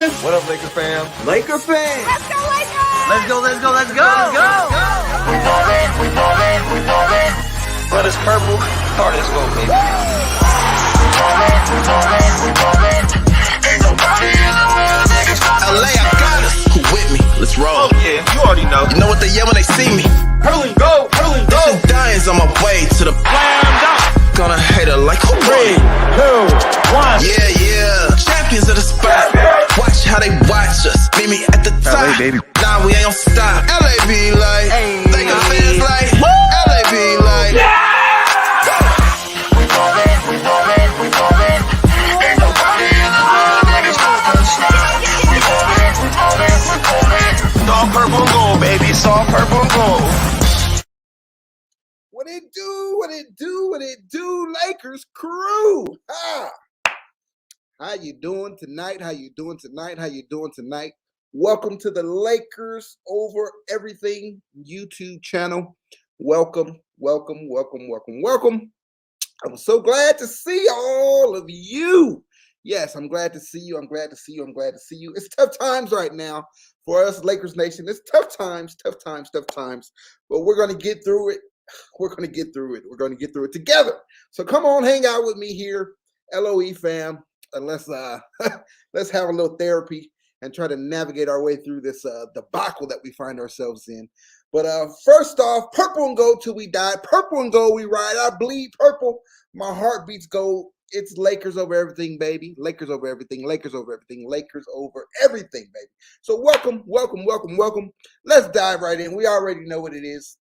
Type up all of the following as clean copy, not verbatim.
What up, Laker fam? Laker fans! Let's go, Lakers! Let's go, let's go, let's go! Let's go! We ballin'. But it's purple. Hard as go, baby. LA, I got us. Who with me? Let's roll. Oh yeah, you already know. You know what they yell when they see me? Hurling go, hurling go. This is Diane's on my way to the Slam dunk. Gonna hate her like who? 3, 2, 1. Yeah. Champions of the spot. Watch how they watch us. Meet me at the top. LA, baby. Nah, we ain't gon' stop. LA be like, Laker fans like, LA be like. It's all purple and gold, baby. It's all purple and gold. What it do? What it do? What it do? Lakers crew! How you doing tonight? How you doing tonight? How you doing tonight? Welcome to the Lakers Over Everything YouTube channel. Welcome, welcome, welcome, welcome, welcome. I'm so glad to see all of you. Yes, I'm glad to see you. I'm glad to see you. I'm glad to see you. It's tough times right now for us, Lakers Nation. It's tough times, tough times, tough times. But we're going to get through it. We're going to get through it. We're going to get through it together. So come on, hang out with me here, LOE fam, and let's have a little therapy and try to navigate our way through this debacle that we find ourselves in. But first off, purple and gold till we die. Purple and gold we ride. I bleed purple. My heart beats gold. It's Lakers over everything, baby. Lakers over everything. Lakers over everything. Lakers over everything, baby. So welcome, welcome, welcome, welcome. Let's dive right in. We already know what it is.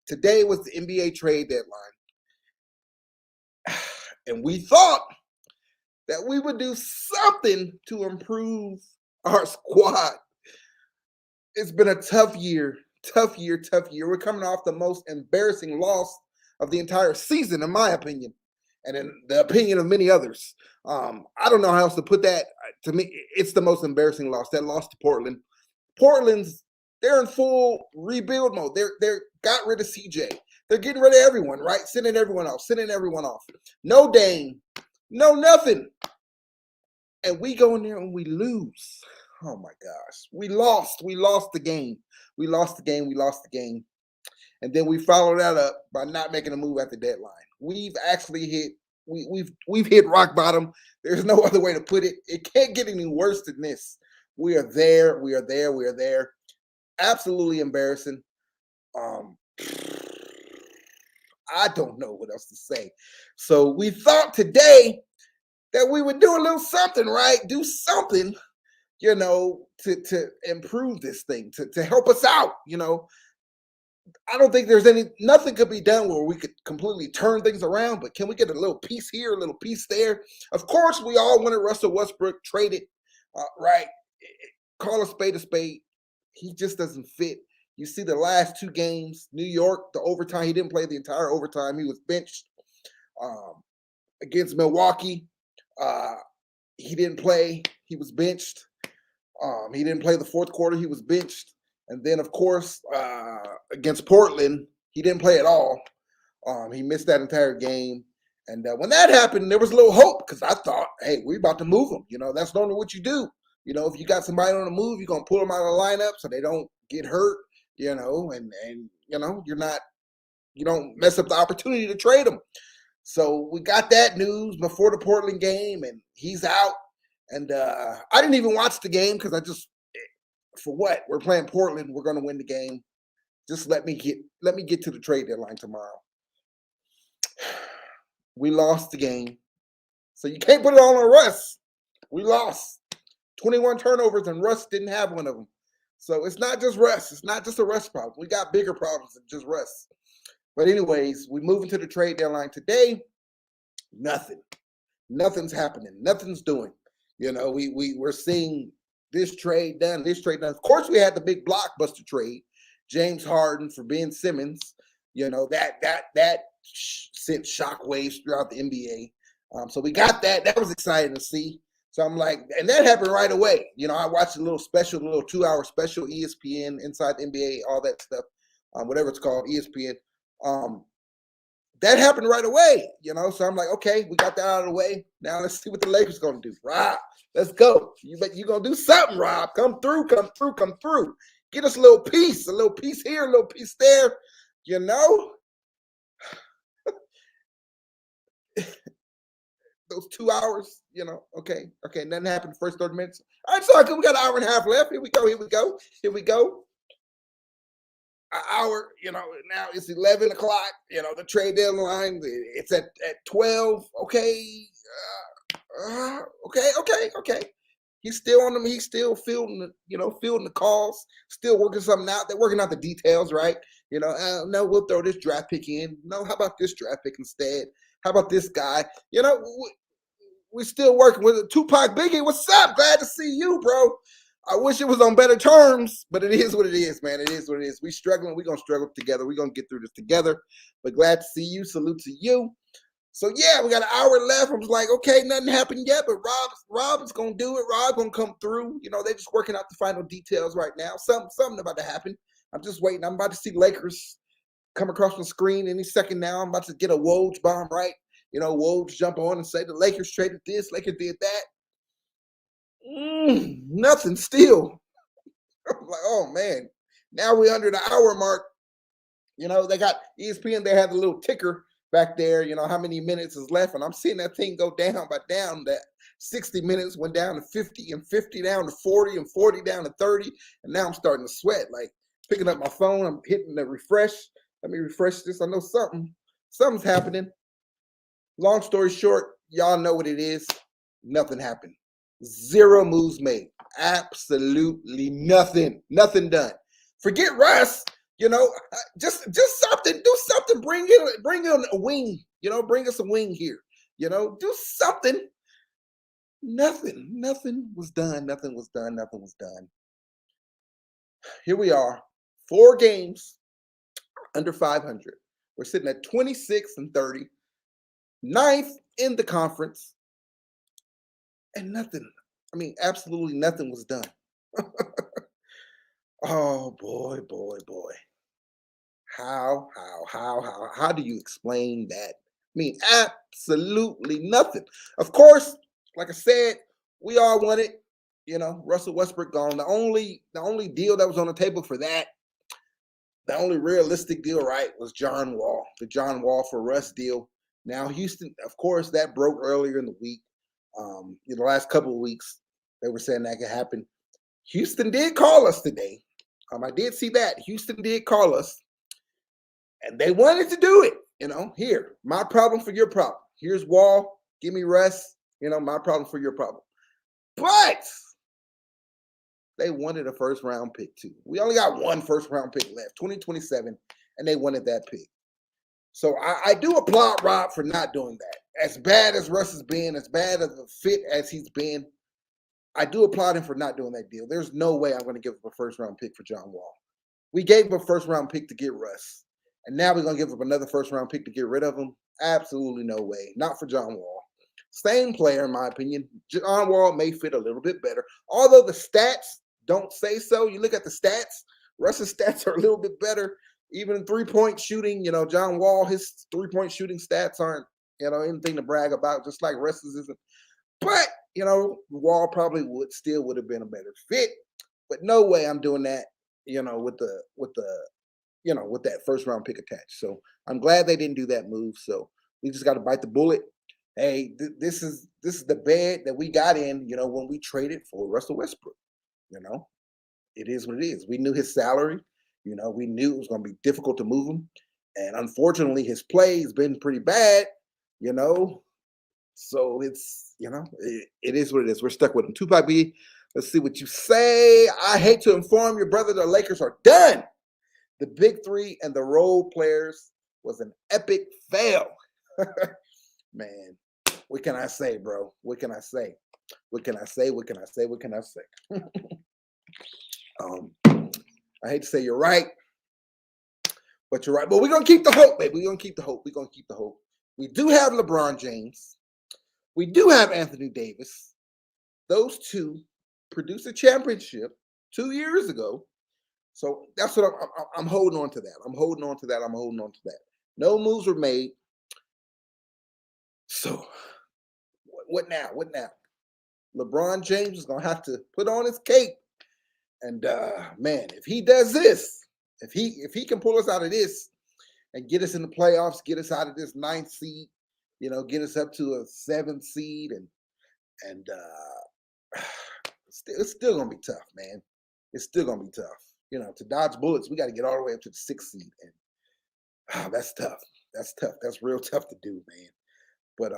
Today was the NBA trade deadline. And we thought that we would do something to improve our squad. It's been a tough year. Tough year, tough year. We're coming off the most embarrassing loss of the entire season, in my opinion, and in the opinion of many others. I don't know how else to put that. To me, it's the most embarrassing loss. That loss to Portland. They're in full rebuild mode. They're got rid of CJ. They're getting rid of everyone, right? Sending everyone off. No Dame, no nothing. And we go in there and we lose. Oh my gosh. We lost the game. We lost the game. And then we followed that up by not making a move at the deadline. We've actually hit we've hit rock bottom. There's no other way to put it. It can't get any worse than this. We are there. Absolutely embarrassing. I don't know what else to say. So we thought today that we would do a little something, right? Do something, to improve this thing, to help us out, I don't think nothing could be done where we could completely turn things around, but can we get a little piece here, a little piece there? Of course, we all wanted Russell Westbrook traded, right? Call a spade a spade. He just doesn't fit. You see the last two games, New York, the overtime, he didn't play the entire overtime. He was benched. Against Milwaukee, he didn't play. He was benched. He didn't play the fourth quarter. He was benched. And then, of course, against Portland, he didn't play at all. He missed that entire game. And when that happened, there was a little hope because I thought, hey, we're about to move him. That's normally what you do. If you got somebody on the move, you're going to pull them out of the lineup so they don't get hurt, and you don't mess up the opportunity to trade them. So we got that news before the Portland game, and he's out. And I didn't even watch the game because for what? We're playing Portland. We're going to win the game. Just let me get to the trade deadline tomorrow. We lost the game. So you can't put it all on Russ. We lost. 21 turnovers, and Russ didn't have one of them. So it's not just Russ. It's not just a Russ problem. We got bigger problems than just Russ. But anyways, we move into the trade deadline today. Nothing. Nothing's happening. Nothing's doing. We're seeing this trade done, this trade done. Of course, we had the big blockbuster trade, James Harden for Ben Simmons. That sent shockwaves throughout the NBA. So we got that. That was exciting to see. So I'm like, and that happened right away. I watched a little 2-hour special, ESPN, Inside the NBA, all that stuff, whatever it's called, ESPN. that happened right away, you know. So I'm like, okay, we got that out of the way. Now let's see what the Lakers gonna do. Rob, let's go. You gonna do something, Rob. Come through, come through, come through. Get us a little piece here, a little piece there, you know. Those 2 hours, you know, okay, nothing happened the first 30 minutes. All right, so we got an hour and a half left. Here we go. An hour, you know, now it's 11 o'clock, you know, the trade deadline, it's at 12, okay, okay. He's still on them, he's still fielding the calls, still working something out. They're working out the details, right? You know, no, we'll throw this draft pick in. No, how about this draft pick instead? How about this guy? You know, we're still working with Tupac Biggie. What's up? Glad to see you, bro. I wish it was on better terms, but it is what it is, man. It is what it is. We struggling. We're going to struggle together. We're going to get through this together. But glad to see you. Salute to you. So, yeah, we got an hour left. I was like, okay, nothing happened yet, but Rob's going to do it. Rob's going to come through. You know, they're just working out the final details right now. Something about to happen. I'm just waiting. I'm about to see Lakers come across the screen any second now. I'm about to get a Woj bomb, right? You know, Woj jump on and say the Lakers traded this, Lakers did that. Nothing still. I'm like, oh, man. Now we're under the hour mark. You know, they got ESPN, they had a little ticker back there, you know, how many minutes is left. And I'm seeing that thing go down by down. That 60 minutes went down to 50 and 50 down to 40 and 40 down to 30. And now I'm starting to sweat. Like picking up my phone, I'm hitting the refresh. Let me refresh this. I know something's happening. Long story short, y'all know what it is. Nothing happened. 0 moves made. Absolutely nothing. Nothing done. Forget Russ. You know, just something. Do something. Bring in a wing. You know, bring us a wing here. You know, do something. Nothing. Nothing was done. Nothing was done. Nothing was done. Here we are. 4 games under 500. We're sitting at 26 and 30. 9th in the conference. And nothing. I mean, absolutely nothing was done. Oh, boy. How do you explain that? I mean, absolutely nothing. Of course, like I said, we all wanted, you know, Russell Westbrook gone. The only deal that was on the table for that, the only realistic deal, right, was John Wall. The John Wall for Russ deal. Now, Houston, of course, that broke earlier in the week. In the last couple of weeks, they were saying that could happen. Houston did call us today. I did see that. Houston did call us. And they wanted to do it. You know, here, my problem for your problem. Here's Wall. Give me Russ. You know, my problem for your problem. But they wanted a first-round pick, too. We only got 1 first-round pick left, 2027, and they wanted that pick. So I do applaud Rob for not doing that. As bad as Russ has been, as bad of a fit as he's been, I do applaud him for not doing that deal. There's no way I'm going to give up a first-round pick for John Wall. We gave him a first-round pick to get Russ, and now we're going to give up another first-round pick to get rid of him? Absolutely no way. Not for John Wall. Same player, in my opinion. John Wall may fit a little bit better, although the stats don't say so. You look at the stats, Russ's stats are a little bit better. Even in three-point shooting, you know, John Wall, his three-point shooting stats aren't, you know, anything to brag about, just like Russ's isn't. But, you know, Wall probably would have been a better fit. But no way I'm doing that, you know, with that first-round pick attached. So I'm glad they didn't do that move. So we just got to bite the bullet. Hey, this is the bed that we got in, you know, when we traded for Russell Westbrook. You know, it is what it is. We knew his salary. You know, we knew it was going to be difficult to move him. And unfortunately, his play has been pretty bad, you know. So it's, you know, it is what it is. We're stuck with him. Tupac B, let's see what you say. I hate to inform your brother the Lakers are done. The big 3 and the role players was an epic fail. Man, what can I say, bro? What can I say? What can I say? What can I say? What can I say? I hate to say you're right, but you're right. But we're going to keep the hope, baby. We're going to keep the hope. We're going to keep the hope. We do have LeBron James. We do have Anthony Davis. Those 2 produced a championship 2 years ago. So that's what I'm holding on to that. I'm holding on to that. No moves were made. So what now? What now? LeBron James is gonna have to put on his cape. And man, if he does this, if he can pull us out of this and get us in the playoffs, get us out of this 9th seed, get us up to a 7th seed, and it's still gonna be tough, man. It's still gonna be tough. To dodge bullets, we got to get all the way up to the 6th seed, and that's tough. That's tough. That's real tough to do, man. But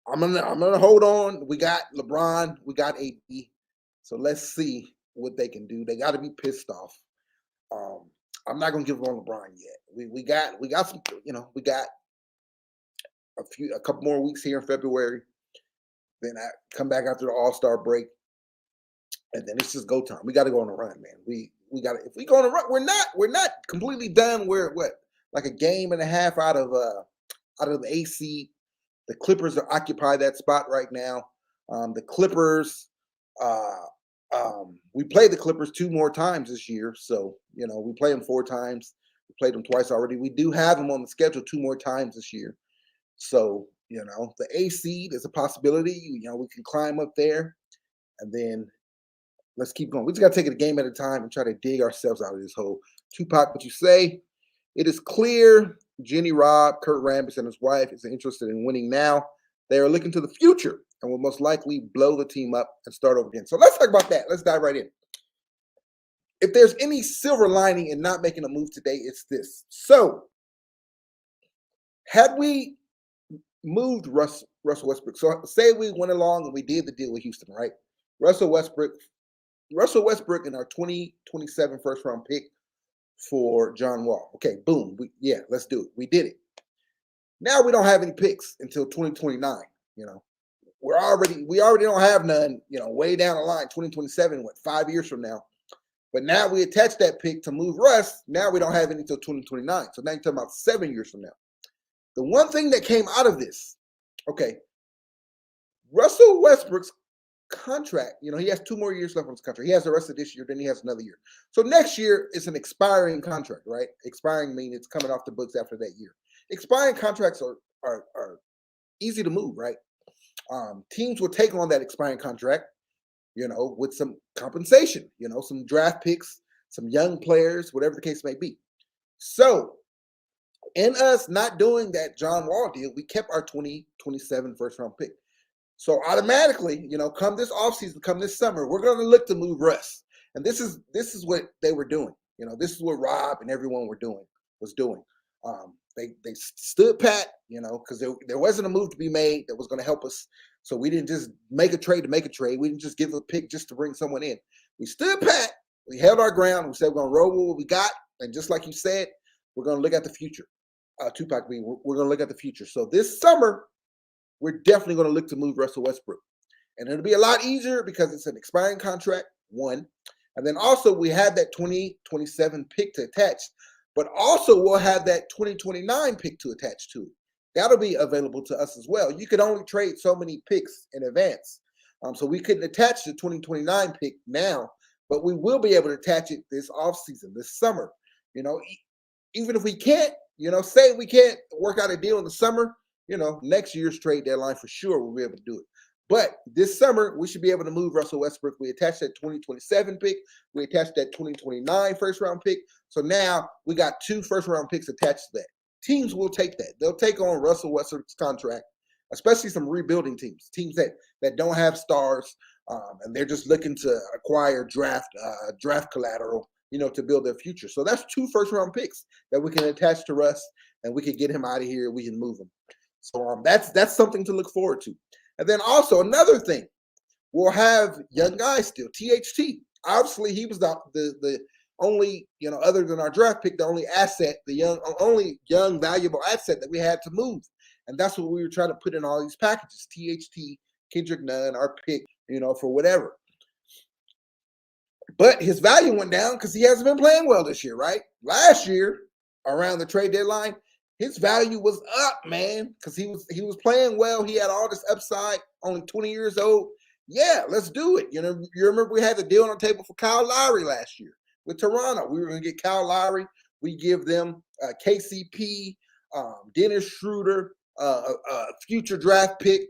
I'm gonna hold on. We got LeBron, we got AD, so let's see what they can do. They got to be pissed off. I'm not gonna give up on LeBron yet. We got some. We got a couple more weeks here in February. Then I come back after the All-Star break, and then it's just go time. We got to go on a run, man. We got to. If we go on a run, we're not completely done. We're like a game and a half out of the AC. The Clippers are occupy that spot right now. The Clippers. We played the Clippers 2 more times this year, so we play them 4 times. We played them twice already. We do have them on the schedule 2 more times this year, so the A seed is a possibility. We can climb up there, and then let's keep going. We just got to take it a game at a time and try to dig ourselves out of this hole. Tupac, what you say? It is clear Jenny Robb, Kurt Rambis, and his wife is interested in winning now. They are looking to the future and will most likely blow the team up and start over again. So let's talk about that. Let's dive right in. If there's any silver lining in not making a move today, it's this. So had we moved Russell Westbrook, so say we went along and we did the deal with Houston, right? Russell Westbrook and our 2027 first round pick for John Wall. Okay, boom. Let's do it. We did it. Now we don't have any picks until 2029. We already don't have none, way down the line, 2027, 5 years from now. But now we attach that pick to move Russ. Now we don't have any until 2029. So now you're talking about 7 years from now. The one thing that came out of this, okay, Russell Westbrook's contract, he has 2 more years left on his contract. He has the rest of this year, then he has another year. So next year is an expiring contract, right? Expiring means it's coming off the books after that year. Expiring contracts are easy to move, right? Teams will take on that expiring contract, with some compensation, some draft picks, some young players, whatever the case may be. So in us not doing that John Wall deal, we kept our 2027 first round pick. So automatically, come this offseason, come this summer, we're going to look to move Russ. And this is what they were doing. This is what Rob and everyone was doing. They stood pat, because there wasn't a move to be made that was going to help us. So we didn't just make a trade to make a trade. We didn't just give a pick just to bring someone in. We stood pat. We held our ground. We said we're going to roll with what we got. And just like you said, we're going to look at the future. Tupac, we're going to look at the future. So this summer, we're definitely going to look to move Russell Westbrook. And it'll be a lot easier because it's an expiring contract, 1. And then also we have that 2027 pick to attach. But also we'll have that 2029 pick to attach to it. That'll be available to us as well. You could only trade so many picks in advance. So we couldn't attach the 2029 pick now, but we will be able to attach it this offseason, this summer. Even if we can't, say we can't work out a deal in the summer, next year's trade deadline for sure we'll be able to do it. But this summer, we should be able to move Russell Westbrook. We attached that 2027 pick. We attached that 2029 first-round pick. So now we got 2 first-round picks attached to that. Teams will take that. They'll take on Russell Westbrook's contract, especially some rebuilding teams that don't have stars, and they're just looking to acquire draft collateral, to build their future. So that's 2 first-round picks that we can attach to Russ, and we can get him out of here. We can move him. So that's something to look forward to. And then also another thing, we'll have young guys still. THT, obviously he was the only, other than our draft pick, the only asset, only young valuable asset that we had to move. And that's what we were trying to put in all these packages. THT, Kendrick Nunn, our pick, for whatever. But his value went down because he hasn't been playing well this year, right? Last year, around the trade deadline, his value was up, man, because he was playing well. He had all this upside, only 20 years old. Yeah, let's do it. You remember we had the deal on the table for Kyle Lowry last year with Toronto. We were going to get Kyle Lowry. We give them KCP, Dennis Schroeder, future draft pick,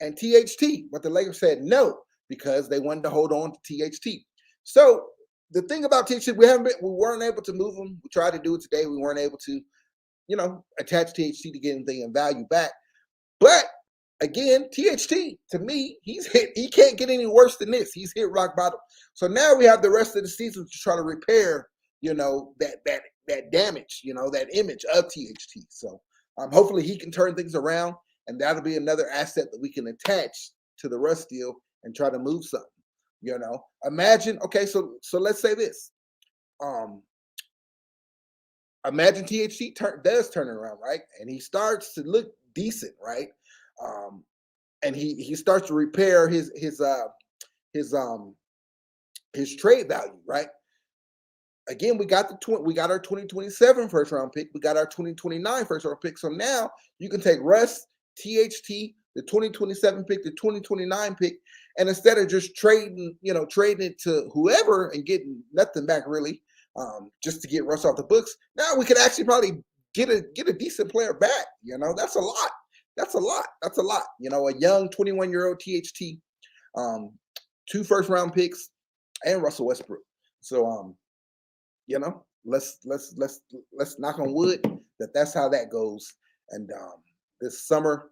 and THT. But the Lakers said no because they wanted to hold on to THT. So the thing about THT, we weren't able to move him. We tried to do it today. We weren't able to, attach THT to get anything in value back. But again, THT, to me, he can't get any worse than this. He's hit rock bottom. So now we have the rest of the season to try to repair, that damage, that image of THT. So hopefully he can turn things around, and that'll be another asset that we can attach to the Russ deal and try to move something. Imagine, okay, so let's say this. Imagine THT does turn it around, right? And he starts to look decent, right? And he starts to repair his trade value, right? Again, we got our 2027 first round pick. We got our 2029 first round pick. So now you can take Russ, THT, the 2027 pick, the 2029 pick, and instead of just trading it to whoever and getting nothing back really, just to get Russ off the books, now we could actually probably get a decent player back. That's a lot. That's a lot. A young 21-year-old THT, 2 first-round picks, and Russell Westbrook. So, let's knock on wood that's how that goes. And this summer,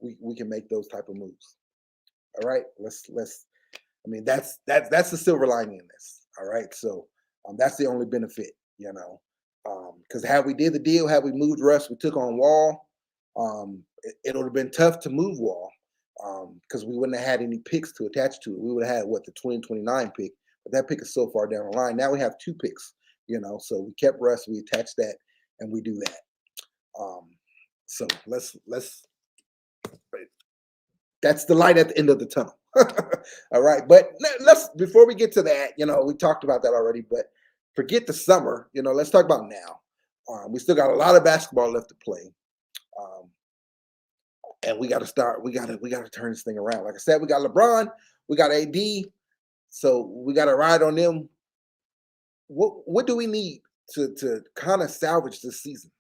we can make those type of moves. All right, that's the silver lining in this. All right, so that's the only benefit, because had we did the deal, had we moved Russ, we took on Wall. It would have been tough to move Wall because we wouldn't have had any picks to attach to it. We would have had the 2029 pick, but that pick is so far down the line. Now we have 2 picks, so we kept Russ, we attached that, and we do that. So let's that's the light at the end of the tunnel. All right, but before we get to that, we talked about that already, but forget the summer. Let's talk about now. We still got a lot of basketball left to play. And we got to start. We got to turn this thing around. Like I said, we got LeBron, we got AD, so we got to ride on them. What do we need to kind of salvage this season?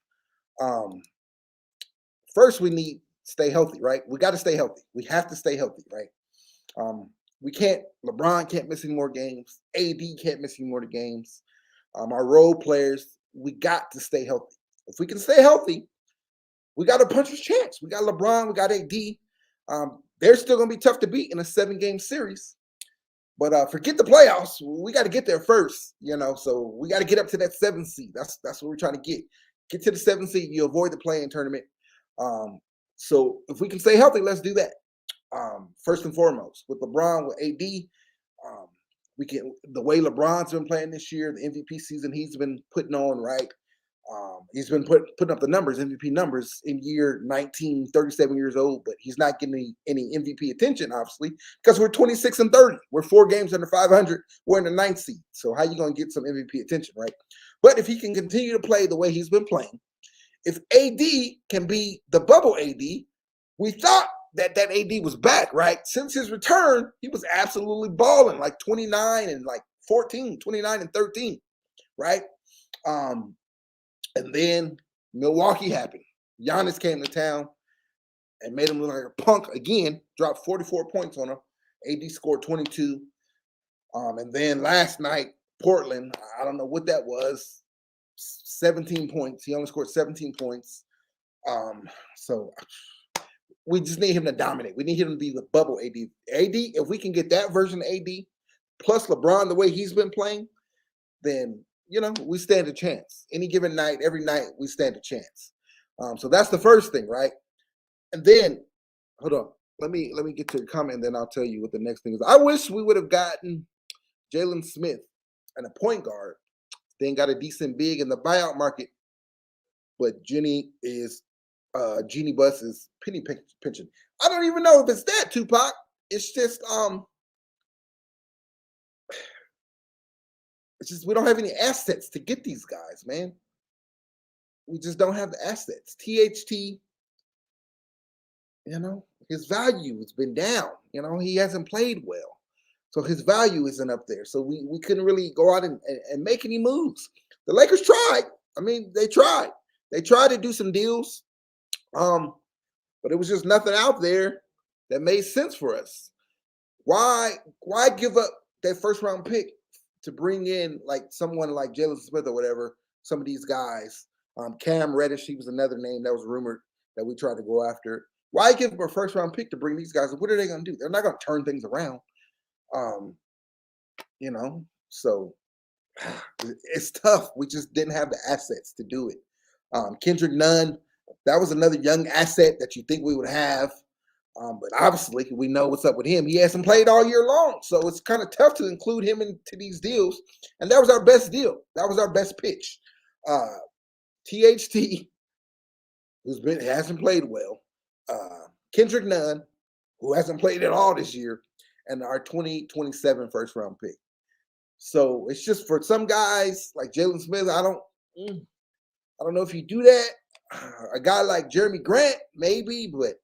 First, we need stay healthy, right? We got to stay healthy. We have to stay healthy, right? LeBron can't miss any more games. AD can't miss any more games. Our role players, we got to stay healthy. If we can stay healthy, we got a puncher's chance. We got LeBron, we got AD. They're still going to be tough to beat in a 7-game series. But forget the playoffs. We got to get there first, So we got to get up to that 7th seed. That's what we're trying to get. Get to the 7th seed. You avoid the play-in tournament. So if we can stay healthy, let's do that. First and foremost, with LeBron, with AD, we can. The way LeBron's been playing this year, the MVP season he's been putting on, right? He's been putting up the numbers, MVP numbers in year 19, 37 years old, but he's not getting any MVP attention, obviously, because we're 26-30. We're 4 games under 500. We're in the 9th seed. So how you going to get some MVP attention, right? But if he can continue to play the way he's been playing, if AD can be the bubble AD, we thought that AD was back, right? Since his return, he was absolutely balling, like 29 and like 14, 29 and 13, right? And then Milwaukee happened. Giannis came to town and made him look like a punk again, dropped 44 points on him. AD scored 22. And then last night, Portland, I don't know what that was, 17 points. He only scored 17 points. So we just need him to dominate. We need him to be the bubble AD. AD, if we can get that version of AD, plus LeBron, the way he's been playing, then we stand a chance. Any given night, every night, we stand a chance. So that's the first thing, right? And then, hold on. Let me get to the comment, and then I'll tell you what the next thing is. I wish we would have gotten Jalen Smith and a point guard, then got a decent big in the buyout market. But Jeannie Buss is penny pinching. I don't even know if it's that, Tupac. It's just we don't have any assets to get these guys, man. We just don't have the assets. THT, his value has been down. He hasn't played well. So his value isn't up there. So we couldn't really go out and make any moves. The Lakers tried. I mean, they tried. They tried to do some deals. but it was just nothing out there that made sense for us. Why give up that first round pick to bring in like someone like Jalen Smith or whatever, some of these guys? Cam Reddish, he was another name that was rumored that we tried to go after. Why give up a first round pick to bring these guys? What are they going to do? They're not going to turn things around. So it's tough. We just didn't have the assets to do it. Kendrick Nunn, that was another young asset that you think we would have. But obviously, we know what's up with him. He hasn't played all year long, so it's kind of tough to include him into these deals. And that was our best deal. That was our best pitch. THT, hasn't played well. Kendrick Nunn, who hasn't played at all this year, and our 2027 first round pick. So it's just for some guys like Jalen Smith. I don't know if you do that. A guy like Jeremy Grant, maybe, but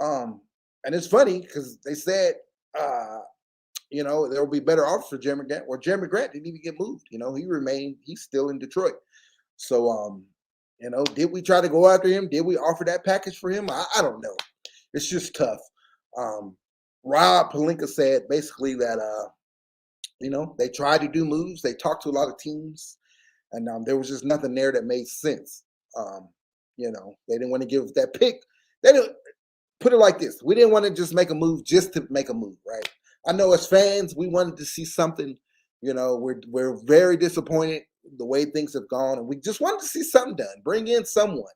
and it's funny because they said there will be better offers for Jeremy Grant. Well, Jeremy Grant didn't even get moved. He's still in Detroit. So did we try to go after him? Did we offer that package for him? I don't know. It's just tough. Rob Pelinka said basically that they tried to do moves. They talked to a lot of teams, and there was just nothing there that made sense. They didn't want to give that pick. They didn't put it like this. We didn't want to just make a move just to make a move, right? I know as fans, we wanted to see something. We're very disappointed the way things have gone, and we just wanted to see something done. Bring in someone,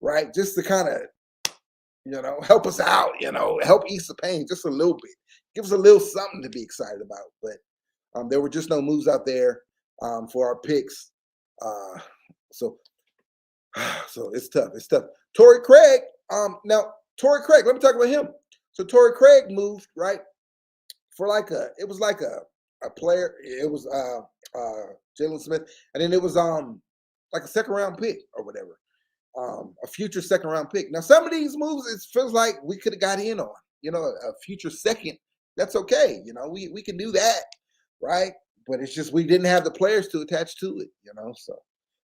right? Just to kind of, help us out, help ease the pain just a little bit. Give us a little something to be excited about. But there were just no moves out there for our picks. So it's tough. It's tough. Torrey Craig. Now Torrey Craig. Let me talk about him. So Torrey Craig moved right for it was like a player. It was Jalen Smith, and then it was like a second round pick or whatever, a future second round pick. Now some of these moves, it feels like we could have got in on. A future second. That's okay. We can do that, right? But it's just we didn't have the players to attach to it. So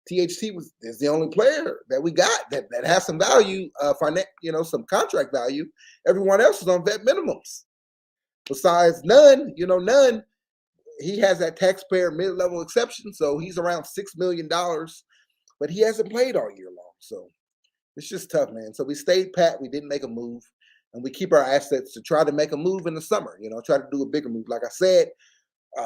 THT is the only player that we got that has some value, some contract value. Everyone else is on vet minimums. Besides Nunn, Nunn, he has that taxpayer mid-level exception, so he's around $6 million, but he hasn't played all year long. So it's just tough, man. So we stayed pat. We didn't make a move, and we keep our assets to try to make a move in the summer, try to do a bigger move. Like I said,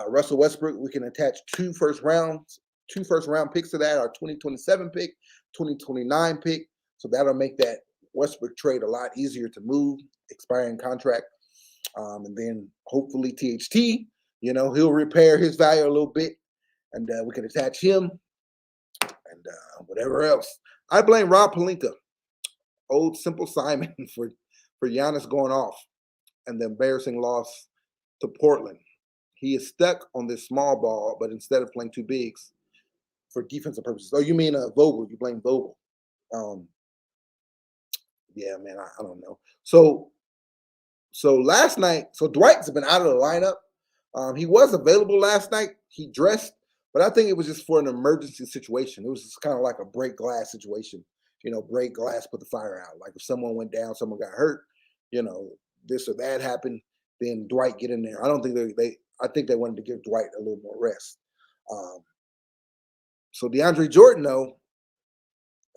Russell Westbrook, we can attach two first round picks to that, our 2027 pick, 2029 pick. So that'll make that Westbrook trade a lot easier to move, expiring contract. And then hopefully THT, he'll repair his value a little bit, and we can attach him and whatever else. I blame Rob Pelinka, old Simple Simon, for Giannis going off and the embarrassing loss to Portland. He is stuck on this small ball, but instead of playing two bigs for defensive purposes. Oh, you mean Vogel? You blame Vogel? Yeah, man, I don't know. So last night, Dwight's been out of the lineup. He was available last night. He dressed, but I think it was just for an emergency situation. It was just kind of like a break glass situation. Break glass, put the fire out. Like if someone went down, someone got hurt, this or that happened, then Dwight get in there. I don't think I think they wanted to give Dwight a little more rest. So Deandre Jordan, though,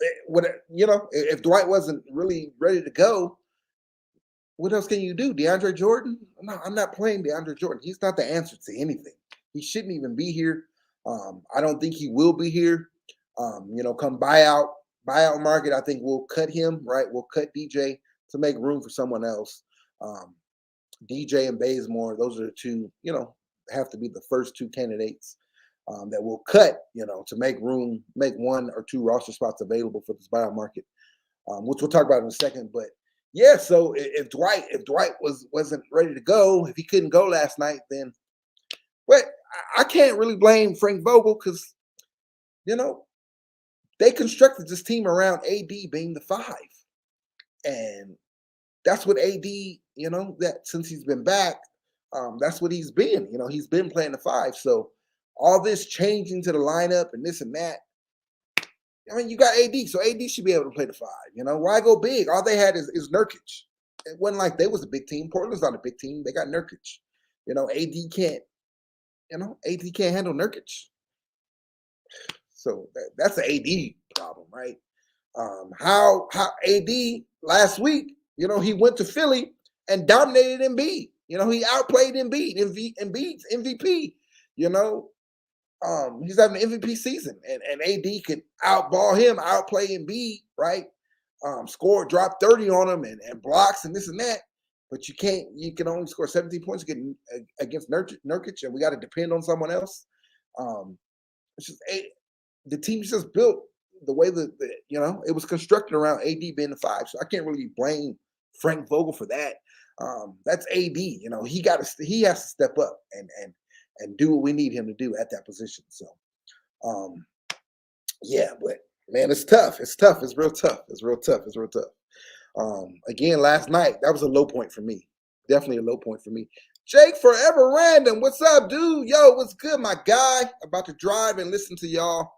if Dwight wasn't really ready to go, what else can you do? Deandre Jordan? No, I'm not playing Deandre Jordan. He's not the answer to anything. He shouldn't even be here. I don't think he will be here. Come buyout market, I think we'll cut him, right? We'll cut DJ to make room for someone else. DJ and Bazemore, those are the two, have to be the first two candidates that we'll cut, to make room, make one or two roster spots available for this buyout market, which we'll talk about in a second. But yeah, so if Dwight wasn't ready to go, if he couldn't go last night, then I can't really blame Frank Vogel because, they constructed this team around AD being the 5. And that's what AD, that since he's been back, that's what he's been. He's been playing the 5. So all this changing to the lineup and this and that, I mean, you got AD, so AD should be able to play the 5. You know, why go big? All they had is Nurkic. It wasn't like they was a big team. Portland's not a big team. They got Nurkic. You know, AD can't. You know, AD can't handle Nurkic. So that's an AD problem, right? How AD last week, you know, he went to Philly and dominated Embiid. You know, he outplayed Embiid, Embiid's MVP. You know, he's having an MVP season, and AD could outball him, outplay Embiid, right? Score, drop 30 on him, and blocks and this and that. But you can only score 17 points against Nurkic, and we got to depend on someone else. It's just the team's just built the way that you know it was constructed around AD being the 5. So I can't really blame Frank Vogel for that. That's AD. You know, he has to step up and do what we need him to do at that position. So, yeah, but man, it's tough. It's tough. It's real tough. It's real tough. It's real tough. Again, last night, that was a low point for me. Definitely a low point for me. Jake Forever Random, what's up, dude? Yo, what's good, my guy? About to drive and listen to y'all.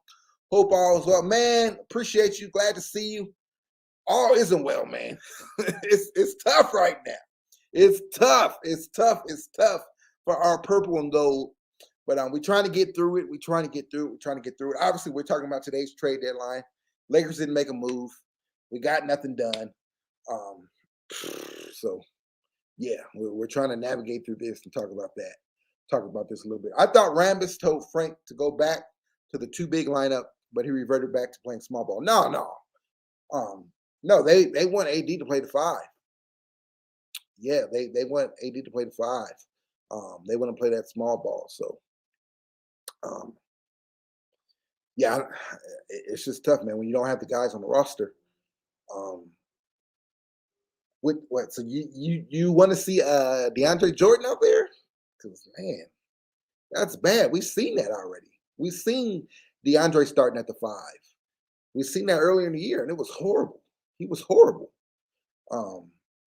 Hope all is well. Man, appreciate you. Glad to see you. All isn't well, man. It's tough right now. It's tough. It's tough. It's tough for our purple and gold. But we're trying to get through it. We're trying to get through it. Obviously, we're talking about today's trade deadline. Lakers didn't make a move. We got nothing done. So, yeah, we're trying to navigate through this and talk about that. Talk about this a little bit. I thought Rambis told Frank to go back to the 2 big lineup, but he reverted back to playing small ball. No, they want AD to play the 5. Yeah, they want AD to play the 5. They want to play that small ball. So, yeah, it's just tough, man, when you don't have the guys on the roster. What? So you want to see Deandre Jordan out there? Because man, that's bad. We've seen that already. We've seen DeAndre starting at the 5. We've seen that earlier in the year, and it was horrible. He was horrible.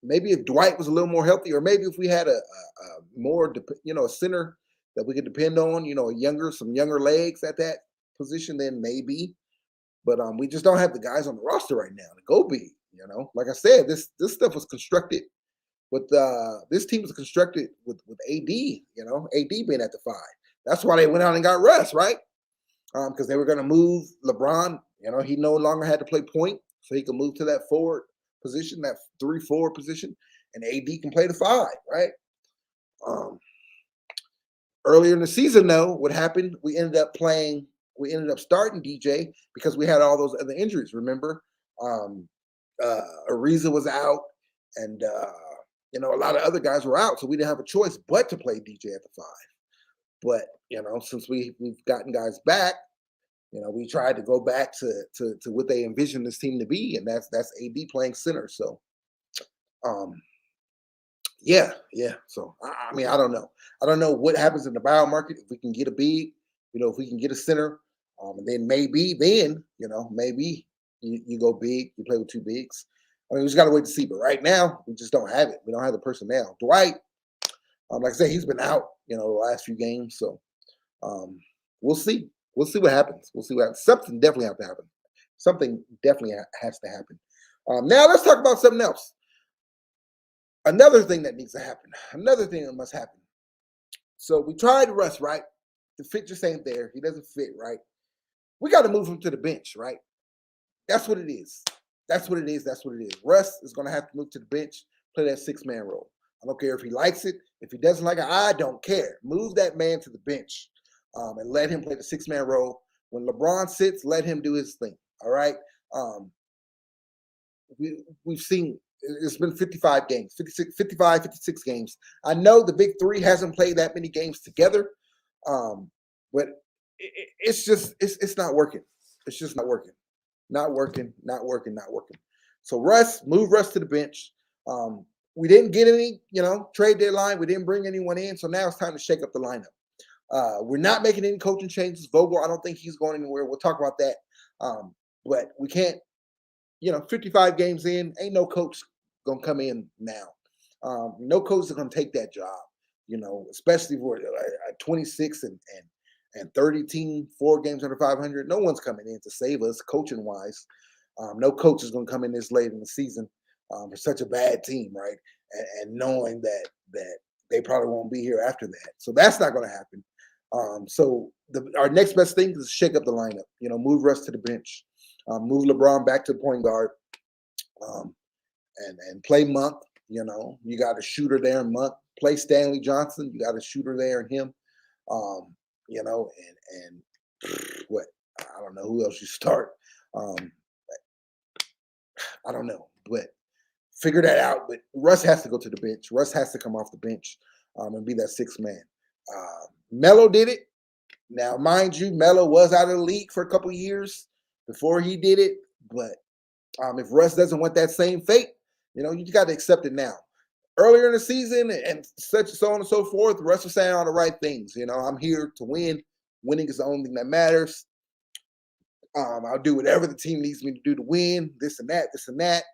Maybe if Dwight was a little more healthy, or maybe if we had a more, a center that we could depend on, some younger legs at that position, then maybe. But we just don't have the guys on the roster right now to go big. Like I said, this stuff was constructed with this team was constructed with AD. AD being at the 5. That's why they went out and got Russ, right? Because they were going to move LeBron. He no longer had to play point, so he could move to that forward position, that 3-4 position, and AD can play the 5, right? Earlier in the season, though, what happened? We ended up starting DJ because we had all those other injuries. Remember, Ariza was out, and a lot of other guys were out, so we didn't have a choice but to play DJ at the 5. But since we've gotten guys back, we tried to go back to what they envisioned this team to be, and that's AD playing center. So, yeah. So I mean, I don't know. I don't know what happens in the buyout market if we can get a big, if we can get a center, and then maybe you go big, you play with 2 bigs. I mean, we just got to wait to see. But right now, we just don't have it. We don't have the personnel. Dwight, like I said, he's been out, the last few games. So we'll see. We'll see what happens. Something definitely has to happen. Something definitely has to happen. Now let's talk about something else. Another thing that needs to happen. Another thing that must happen. So we tried Russ, right? The fit just ain't there. He doesn't fit, right? We got to move him to the bench, right? That's what it is. That's what it is. Russ is going to have to move to the bench, play that 6-man role. I don't care if he likes it. If he doesn't like it, I don't care. Move that man to the bench and let him play the 6-man role. When LeBron sits, let him do his thing, all right? We've seen it's been 55 games, 56 games. I know the big 3 hasn't played that many games together, but it's not working. It's just not working. Not working. So move Russ to the bench. We didn't get any, trade deadline. We didn't bring anyone in. So now it's time to shake up the lineup. We're not making any coaching changes. Vogel, I don't think he's going anywhere. We'll talk about that. But we can't, 55 games in, ain't no coach going to come in now. No coach is going to take that job, especially for 26 and and 30 team, 4 games under 500. No one's coming in to save us coaching wise. No coach is going to come in this late in the season for such a bad team, right? And knowing that they probably won't be here after that. So that's not going to happen. So our next best thing is shake up the lineup. Move Russ to the bench, move LeBron back to the point guard, and play Monk. You got a shooter there in Monk. Play Stanley Johnson. You got a shooter there in him. And what? I don't know who else you start. I don't know, but figure that out. But Russ has to go to the bench. Russ has to come off the bench and be that sixth man. Melo did it. Now, mind you, Melo was out of the league for a couple of years before he did it. But if Russ doesn't want that same fate, you just got to accept it now. Earlier in the season and so on and so forth, Russ was saying all the right things. I'm here to win. Winning is the only thing that matters. I'll do whatever the team needs me to do to win, this and that, this and that.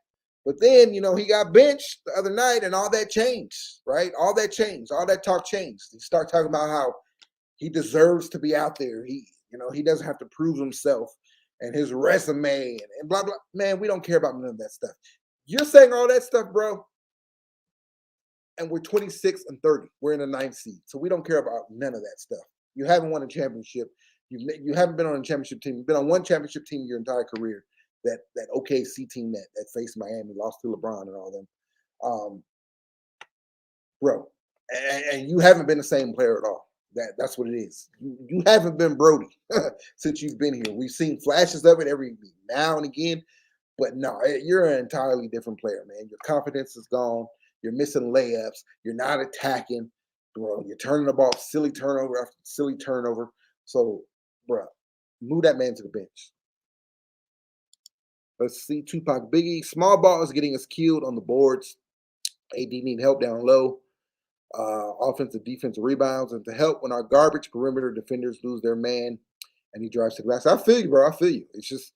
But then, he got benched the other night and all that changed, right? All that changed. All that talk changed. He started talking about how he deserves to be out there. He doesn't have to prove himself and his resume and blah, blah. Man, we don't care about none of that stuff. You're saying all that stuff, bro, and we're 26 and 30. We're in the 9th seed. So we don't care about none of that stuff. You haven't won a championship. You haven't been on a championship team. You've been on one championship team your entire career. That OKC team that faced Miami, lost to LeBron and all them. Bro, and you haven't been the same player at all. That's what it is. You haven't been Brody since you've been here. We've seen flashes of it every now and again, but no, you're an entirely different player, man. Your confidence is gone. You're missing layups. You're not attacking, bro. You're turning the ball, silly turnover after silly turnover. So, bro, move that man to the bench. Let's see, Tupac Biggie. Small ball is getting us killed on the boards. AD need help down low. Offensive, defensive rebounds, and to help when our garbage perimeter defenders lose their man and he drives to the glass. I feel you, bro. I feel you. It's just,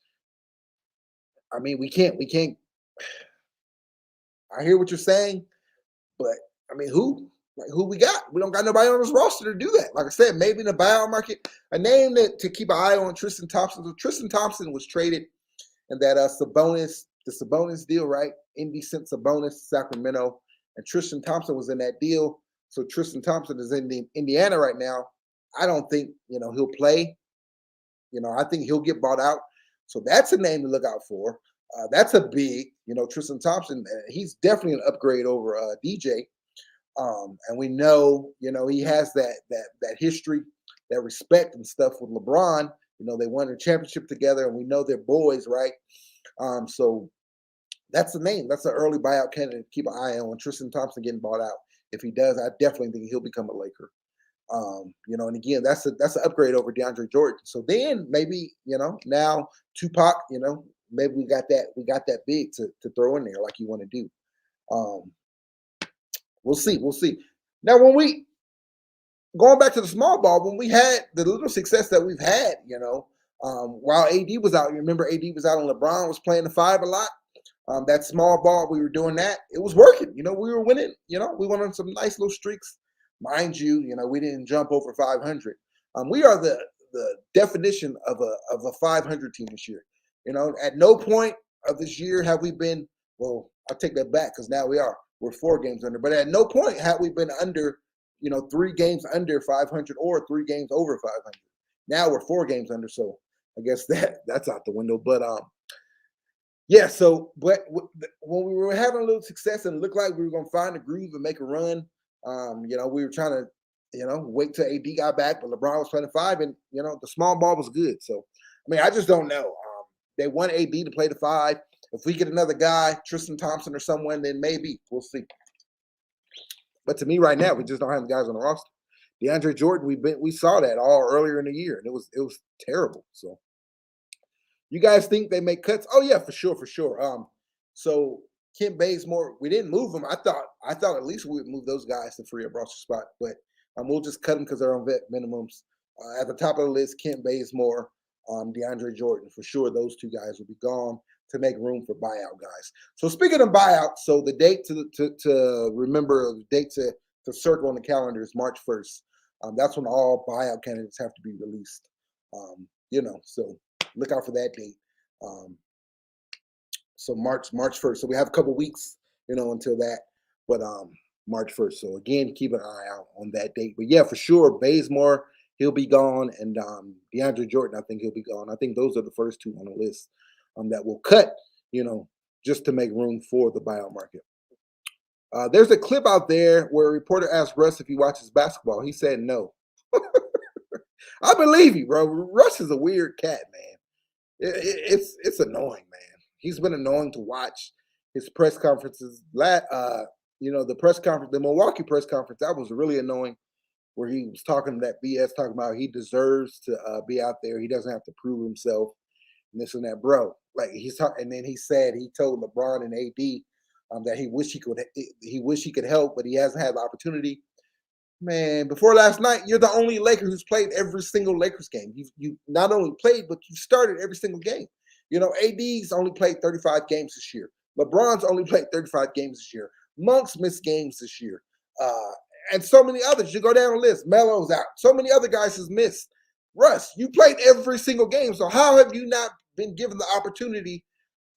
we can't. I hear what you're saying, but who? Like, who we got? We don't got nobody on this roster to do that. Like I said, maybe in the buyout market, a name to keep an eye on. Tristan Thompson. So Tristan Thompson was traded in that the Sabonis deal, right? Indy sent Sabonis to Sacramento, and Tristan Thompson was in that deal. So Tristan Thompson is in Indiana right now. I don't think he'll play. I think he'll get bought out. So that's a name to look out for. That's a big, Tristan Thompson. He's definitely an upgrade over DJ. And we know, he has that history, that respect and stuff with LeBron. They won a championship together, and we know they're boys, right? So that's the name. That's an early buyout candidate to keep an eye on. Tristan Thompson getting bought out. If he does, I definitely think he'll become a Laker. And again, that's an upgrade over Deandre Jordan. So then maybe, now Tupac, maybe we got that big to throw in there like you want to do. We'll see. Now, going back to the small ball, when we had the little success that we've had, while AD was out, you remember AD was out and LeBron was playing the 5 a lot. That small ball, we were doing that. It was working. We were winning. We went on some nice little streaks. Mind you, we didn't jump over 500. We are the definition of a 500 team this year. At no point of this year have we been, well, I'll take that back because now we're 4 games under. But at no point have we been under, 3 games under 500 or 3 games over 500. Now we're 4 games under. So I guess that's out the window. But yeah, so but when we were having a little success and it looked like we were going to find a groove and make a run, we were trying to, wait till AD got back, but LeBron was playing 5, and the small ball was good. So I just don't know. They want AD to play the 5. If we get another guy, Tristan Thompson or someone, then maybe we'll see. But to me, right now, we just don't have the guys on the roster. Deandre Jordan, we saw that all earlier in the year, and it was terrible. So, you guys think they make cuts? Oh yeah, for sure. So Kent Bazemore, we didn't move him. I thought at least we would move those guys to free up roster spot, but we'll just cut them because they're on vet minimums. At the top of the list, Kent Bazemore, Deandre Jordan, for sure. Those 2 guys will be gone to make room for buyout guys. So speaking of buyouts, so the date to remember, the date to circle on the calendar is March 1st. That's when all buyout candidates have to be released. So look out for that date. So March 1st. So we have a couple weeks, until that. But March 1st. So again, keep an eye out on that date. But yeah, for sure, Bazemore, he'll be gone, and Deandre Jordan, I think he'll be gone. I think those are the first two on the list that will cut, just to make room for the buyout market. There's a clip out there where a reporter asked Russ if he watches basketball. He said no. I believe you, bro. Russ is a weird cat, man. It's annoying, man. He's been annoying to watch. His press conferences, the Milwaukee press conference, that was really annoying, where he was talking that BS, talking about he deserves to be out there. He doesn't have to prove himself, and this and that, bro. Like and then he said he told LeBron and AD that he wish he could help, but he hasn't had the opportunity. Man, before last night, you're the only Laker who's played every single Lakers game. You not only played, but you started every single game. AD's only played 35 games this year. LeBron's only played 35 games this year. Monk's missed games this year. And so many others. You go down the list. Melo's out. So many other guys has missed. Russ, you played every single game. So how have you not been given the opportunity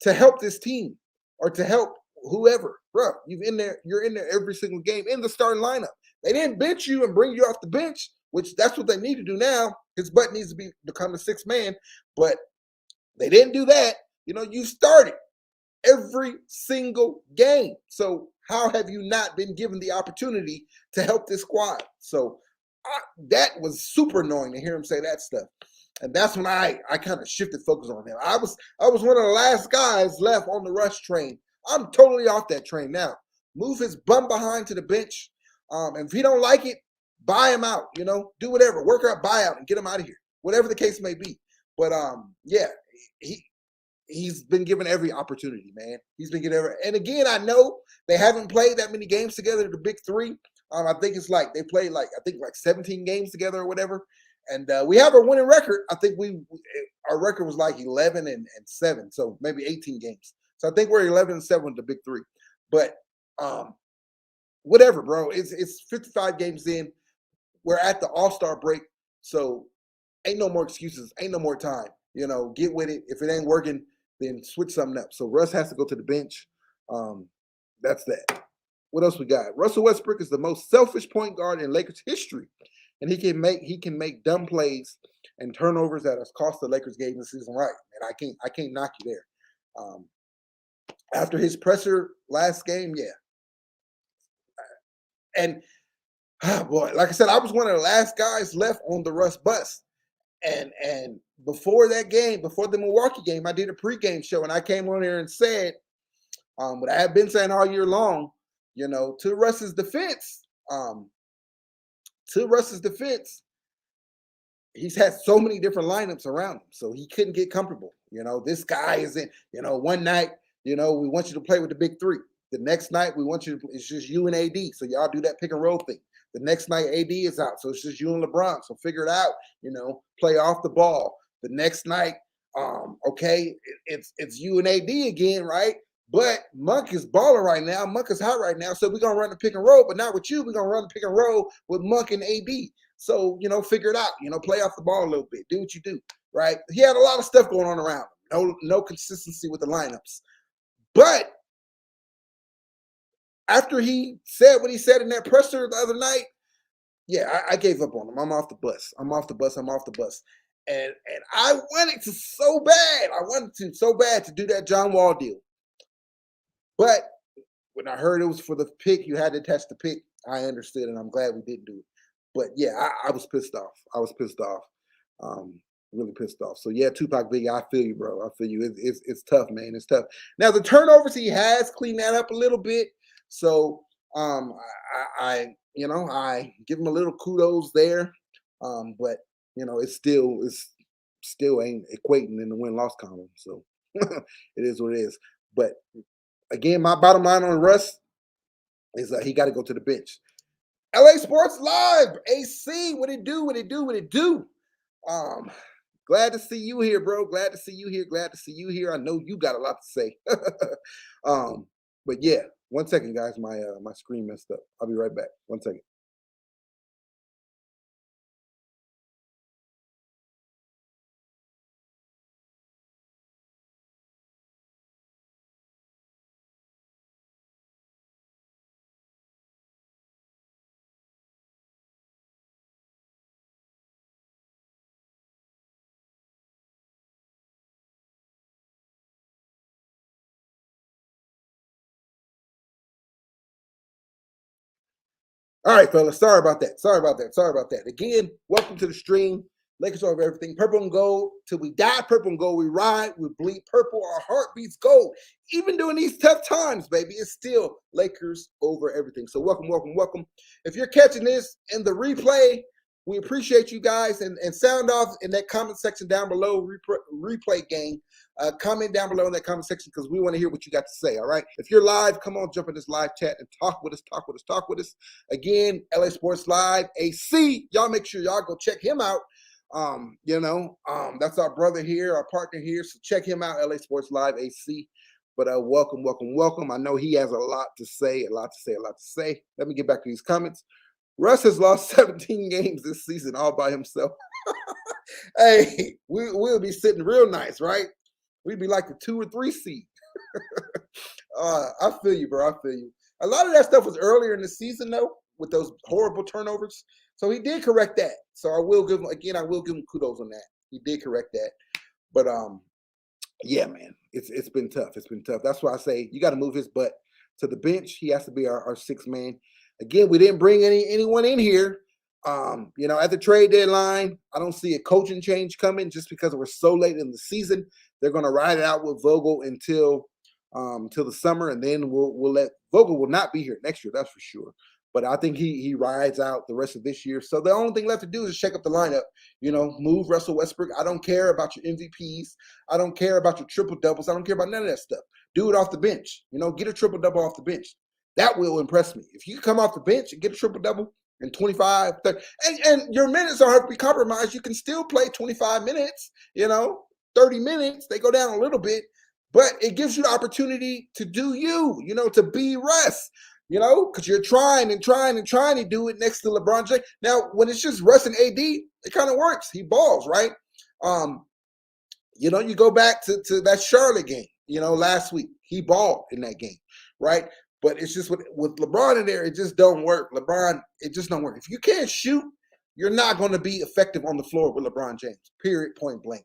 to help this team or to help whoever? Bro, you're in there every single game in the starting lineup. They didn't bench you and bring you off the bench, which that's what they need to do now. His butt needs to become the sixth man, but they didn't do that. You started every single game. So how have you not been given the opportunity to help this squad? So that was super annoying to hear him say that stuff. And that's when I kind of shifted focus on him. I was one of the last guys left on the Rush train. I'm totally off that train now. Move his bum behind to the bench. And if he don't like it, buy him out, do whatever, work out buyout and get him out of here, whatever the case may be. But yeah, he's been given every opportunity, man. He's been given and again, I know they haven't played that many games together, the big three. I think it's like they played like 17 games together or whatever. And we have a winning record. I think our record was like 11 and 7, so maybe 18 games. So I think we're 11 and 7 with the big three. But whatever, bro. It's 55 games in. We're at the All-Star break, so ain't no more excuses. Ain't no more time. Get with it. If it ain't working, then switch something up. So Russ has to go to the bench. That's that. What else we got? Russell Westbrook is the most selfish point guard in Lakers history, and he can make dumb plays and turnovers that has cost the Lakers game this season. Right, and I can't knock you there. After his presser last game, yeah. And boy, like I said, I was one of the last guys left on the Russ bus. And before that game, before the Milwaukee game, I did a pregame show, and I came on there and said, what I have been saying all year long, to Russ's defense, he's had so many different lineups around him, so he couldn't get comfortable. This guy is in, one night, we want you to play with the big three. The next night, it's just you and AD. So y'all do that pick and roll thing. The next night, AD is out. So it's just you and LeBron. So figure it out, play off the ball. The next night, it's you and AD again, right? But Monk is balling right now. Monk is hot right now. So we're going to run the pick and roll. But not with you. We're going to run the pick and roll with Monk and AD. So, figure it out. Play off the ball a little bit. Do what you do, right? He had a lot of stuff going on around him. No consistency with the lineups. But after he said what he said in that presser the other night, yeah, I gave up on him. I'm off the bus. I'm off the bus. And I wanted so bad to do that John Wall deal. But when I heard it was for the pick, you had to test the pick. I understood, and I'm glad we didn't do it. But yeah, I was pissed off. Really pissed off. So yeah, Tupac Biggie, I feel you, bro. I feel you. It's tough, man. It's tough. Now the turnovers, he has cleaned that up a little bit. So I give him a little kudos there. But it still ain't equating in the win-loss column. So it is what it is. But again, my bottom line on Russ is he got to go to the bench. LA Sports Live, AC, what it do? Glad to see you here, bro. Glad to see you here. I know you got a lot to say. But yeah, 1 second, guys. My screen messed up. I'll be right back. 1 second. All right, fellas. Sorry about that. Again, welcome to the stream. Lakers over everything. Purple and gold. Till we die, purple and gold. We ride. We bleed purple. Our heart beats gold. Even during these tough times, baby, it's still Lakers over everything. So welcome. If you're catching this in the replay, we appreciate you guys. And sound off in that comment section down below, replay gang. Comment down below in that comment section because we want to hear what you got to say, all right? If you're live, come on, jump in this live chat and talk with us. Again, LA Sports Live, AC. Y'all make sure y'all go check him out. That's our brother here, our partner here. So check him out, LA Sports Live, AC. But welcome. I know he has a lot to say. Let me get back to these comments. Russ has lost 17 games this season all by himself. Hey, we'll be sitting real nice, right? We'd be like the 2 or 3 seed. I feel you, bro. A lot of that stuff was earlier in the season, though, with those horrible turnovers. So he did correct that. So I will give him kudos on that. He did correct that. But yeah, man, it's been tough. That's why I say you got to move his butt to the bench. He has to be our sixth man. Again, we didn't bring anyone in here. At the trade deadline, I don't see a coaching change coming just because we're so late in the season. They're going to ride it out with Vogel until the summer, and then we'll let Vogel will not be here next year. That's for sure. But I think he rides out the rest of this year. So the only thing left to do is shake up the lineup. Move Russell Westbrook. I don't care about your MVPs. I don't care about your triple doubles. I don't care about none of that stuff. Do it off the bench. Get a triple double off the bench. That will impress me. If you come off the bench and get a triple double in 25, 30, and your minutes don't have to be compromised. You can still play 25 minutes, 30 minutes. They go down a little bit, but it gives you the opportunity to do to be Russ, because you're trying to do it next to LeBron James. Now, when it's just Russ and AD, it kind of works. He balls, right? You go back to that Charlotte game, last week. He balled in that game, right? But it's just with LeBron in there, it just don't work. LeBron, it just don't work. If you can't shoot, you're not going to be effective on the floor with LeBron James, period, point blank,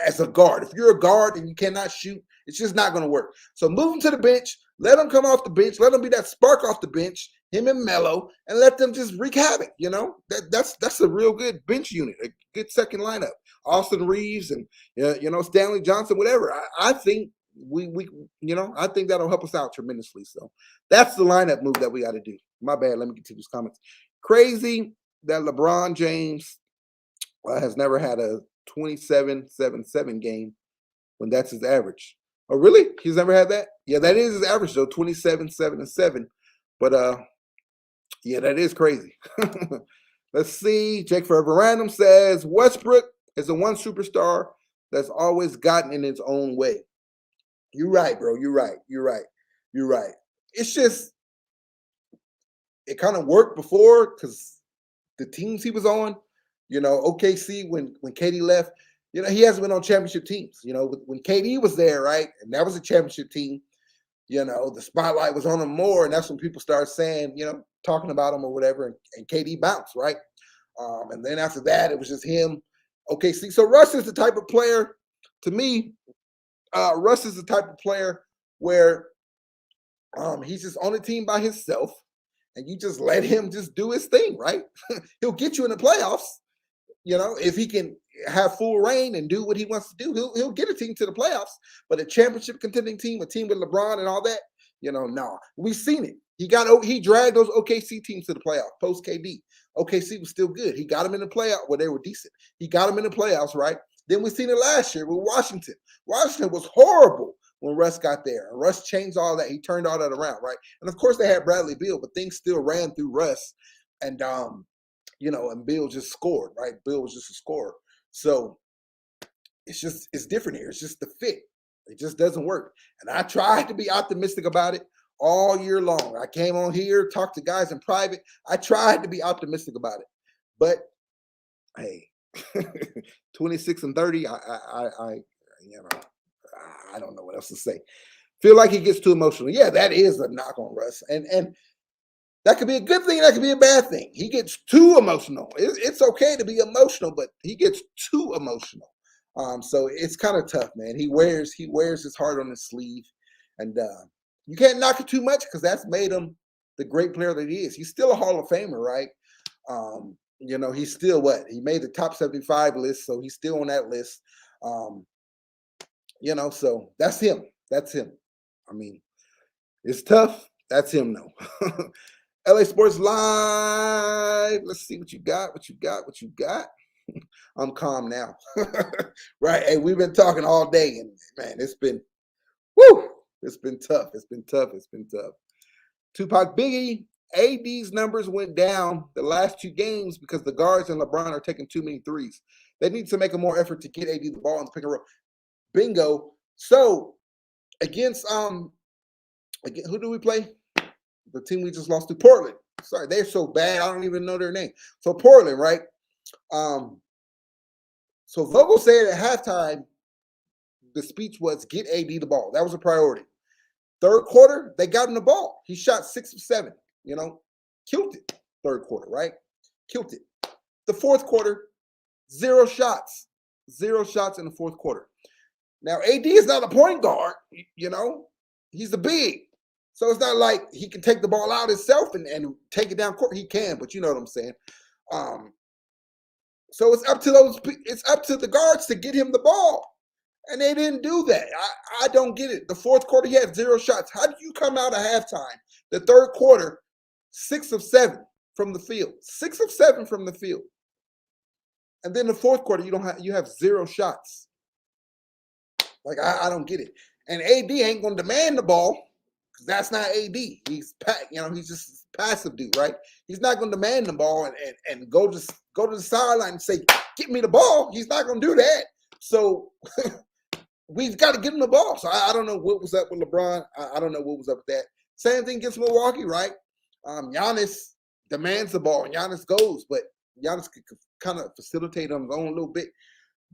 as a guard. If you're a guard and you cannot shoot, it's just not going to work. So move him to the bench. Let him come off the bench. Let him be that spark off the bench, him and Melo, and let them just wreak havoc, That's a real good bench unit, a good second lineup. Austin Reeves and, Stanley Johnson, whatever. I think I think that'll help us out tremendously. So that's the lineup move that we got to do. My bad. Let me get to these comments. Crazy that LeBron James has never had a 27-7-7 game when that's his average. Oh, really? He's never had that? Yeah, that is his average, though, 27-7-7. But, yeah, that is crazy. Let's see. Jake Forever Random says, Westbrook is the one superstar that's always gotten in his own way. You're right, bro. You're right. It's just, it kind of worked before because the teams he was on, OKC when KD left, he hasn't been on championship teams. When KD was there, right, and that was a championship team, the spotlight was on him more, and that's when people started saying, talking about him or whatever, and KD bounced, right? And then after that, it was just him, OKC. So Russ is the type of player, to me, Russ is the type of player where he's just on a team by himself, and you just let him just do his thing, right? He'll get you in the playoffs, if he can have full reign and do what he wants to do. He'll get a team to the playoffs, but a championship contending team, a team with LeBron and all that, no. We've seen it. He dragged those OKC teams to the playoffs post KD. OKC was still good. He got them in the playoff. Well, they were decent. He got them in the playoffs, right? Then we seen it last year with Washington. Washington was horrible when Russ got there. And Russ changed all that. He turned all that around, right? And of course they had Bradley Beal, but things still ran through Russ. And and Bill just scored, right? Bill was just a scorer. So it's different here. It's just the fit. It just doesn't work. And I tried to be optimistic about it all year long. I came on here, talked to guys in private. I tried to be optimistic about it. But hey, 26-30, I don't know what else to say. Feel like he gets too emotional. Yeah, that is a knock on Russ. And that could be a good thing. That could be a bad thing. He gets too emotional. It's okay to be emotional, but he gets too emotional. So it's kind of tough, man. He wears his heart on his sleeve, and you can't knock it too much because that's made him the great player that he is. He's still a Hall of Famer, right? You know, he's still what? He made the top 75 list, so he's still on that list. You know, so that's him. That's him. I mean, it's tough. That's him, though. LA Sports Live. Let's see what you got. What you got. What you got. I'm calm now. Right. Hey, we've been talking all day, and man, it's been woo. It's been tough. It's been tough. It's been tough. Tupac Biggie, AD's numbers went down the last 2 games because the guards and LeBron are taking too many threes. They need to make a more effort to get AD the ball in the pick and roll. Bingo. So against again, who do we play? The team we just lost to, Portland. Sorry, they're so bad. I don't even know their name. So Portland, right? So Vogel said at halftime, the speech was get AD the ball. That was a priority. Third quarter, they got him the ball. He shot 6 of 7, you know, killed it. Third quarter, right? Killed it. The fourth quarter, 0 shots. 0 shots in the fourth quarter. Now, AD is not a point guard, you know. He's a big. So it's not like he can take the ball out himself and take it down court. He can, but you know what I'm saying. So it's up to the guards to get him the ball. And they didn't do that. I don't get it. The fourth quarter, he had 0 shots. How did you come out at halftime? The third quarter, 6 of 7 from the field. 6 of 7 from the field. And then the fourth quarter, you have 0 shots. Like, I don't get it. And AD ain't going to demand the ball because that's not AD. He's just a passive dude, right? He's not going to demand the ball and go to the sideline and say, get me the ball. He's not going to do that. So we've got to get him the ball. So I don't know what was up with LeBron. I don't know what was up with that. Same thing against Milwaukee, right? Giannis demands the ball and Giannis goes, but Giannis could kind of facilitate on his own a little bit.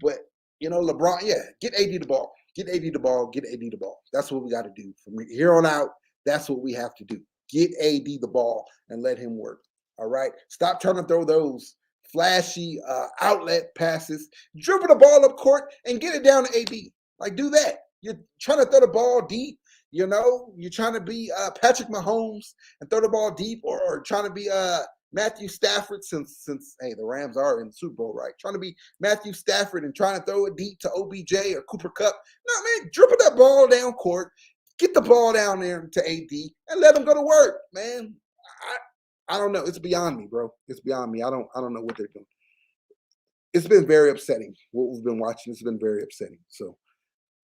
But, you know, LeBron, yeah, get AD the ball. Get AD the ball. Get AD the ball. That's what we got to do. From here on out, that's what we have to do. Get AD the ball and let him work. All right? Stop trying to throw those flashy outlet passes. Dribble the ball up court and get it down to AD. Like, do that. You're trying to throw the ball deep. You know, you're trying to be Patrick Mahomes and throw the ball deep, or trying to be Matthew Stafford since hey, the Rams are in the Super Bowl, right? Trying to be Matthew Stafford and trying to throw it deep to OBJ or Cooper Kupp. No, man, dribble that ball down court, get the ball down there to AD, and let him go to work, man. I don't know. It's beyond me, bro. It's beyond me. I don't know what they're doing. It's been very upsetting. What we've been watching, it's been very upsetting. So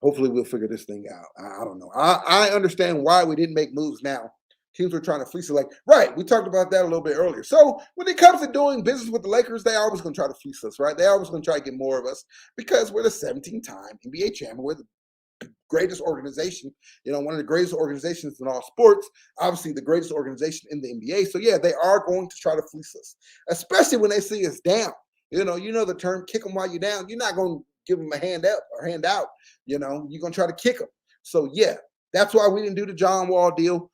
hopefully we'll figure this thing out. I don't know. I understand why we didn't make moves now. Teams were trying to fleece it. Like, right, we talked about that a little bit earlier. So when it comes to doing business with the Lakers, they always going to try to fleece us, right? They always going to try to get more of us because we're the 17-time NBA champion. We're the greatest organization, you know, one of the greatest organizations in all sports, obviously the greatest organization in the NBA. So, yeah, they are going to try to fleece us, especially when they see us down. You know the term, kick them while you're down. You're not going to give them a hand up or hand out. You know, you're going to try to kick them. So, yeah, that's why we didn't do the John Wall deal.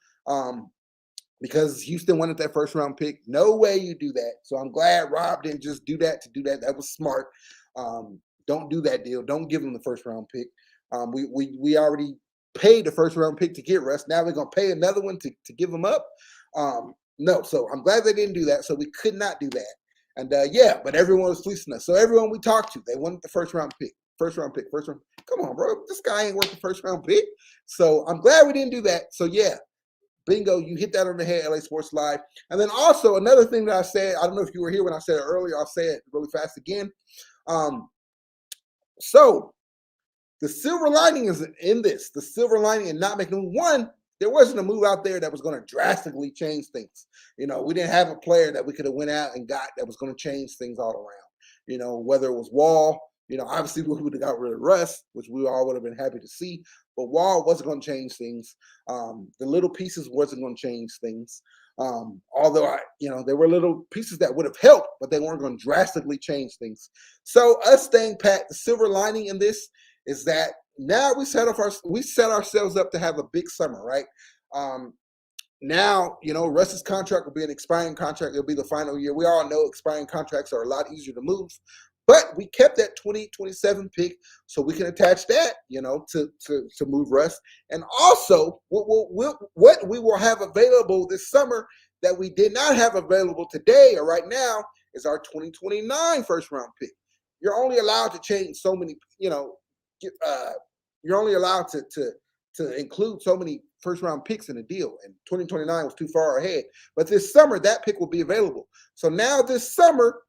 Because Houston wanted that first round pick. No way you do that. So I'm glad Rob didn't just do that to do that. That was smart. Don't do that deal. Don't give him the first round pick. We already paid the first round pick to get Russ. Now we're gonna pay another one to give him up. No, so I'm glad they didn't do that. So we could not do that. And yeah, but everyone was fleecing us. So everyone we talked to, they wanted the first round pick. Come on, bro. This guy ain't worth the first round pick. So I'm glad we didn't do that. So yeah. Bingo, you hit that on the head, LA Sports Live. And then also another thing that I said, I don't know if you were here when I said it earlier, I'll say it really fast again. So the silver lining is in this. The silver lining in not making one, there wasn't a move out there that was going to drastically change things. You know, we didn't have a player that we could have went out and got that was going to change things all around. You know, whether it was Wall, you know, obviously we would have got rid of Russ, which we all would have been happy to see. But Wall wasn't going to change things. The little pieces wasn't going to change things. Although, there were little pieces that would have helped, but they weren't going to drastically change things. So us staying pat, the silver lining in this is that now we set ourselves up to have a big summer, right? Now, you know, Russ's contract will be an expiring contract. It'll be the final year. We all know expiring contracts are a lot easier to move. But we kept that 2027 pick so we can attach that, to move Russ. And also, what we will have available this summer that we did not have available today or right now is our 2029 first round pick. You're only allowed to change so many, you're only allowed to include so many first round picks in a deal. And 2029 was too far ahead. But this summer, that pick will be available. So now this summer,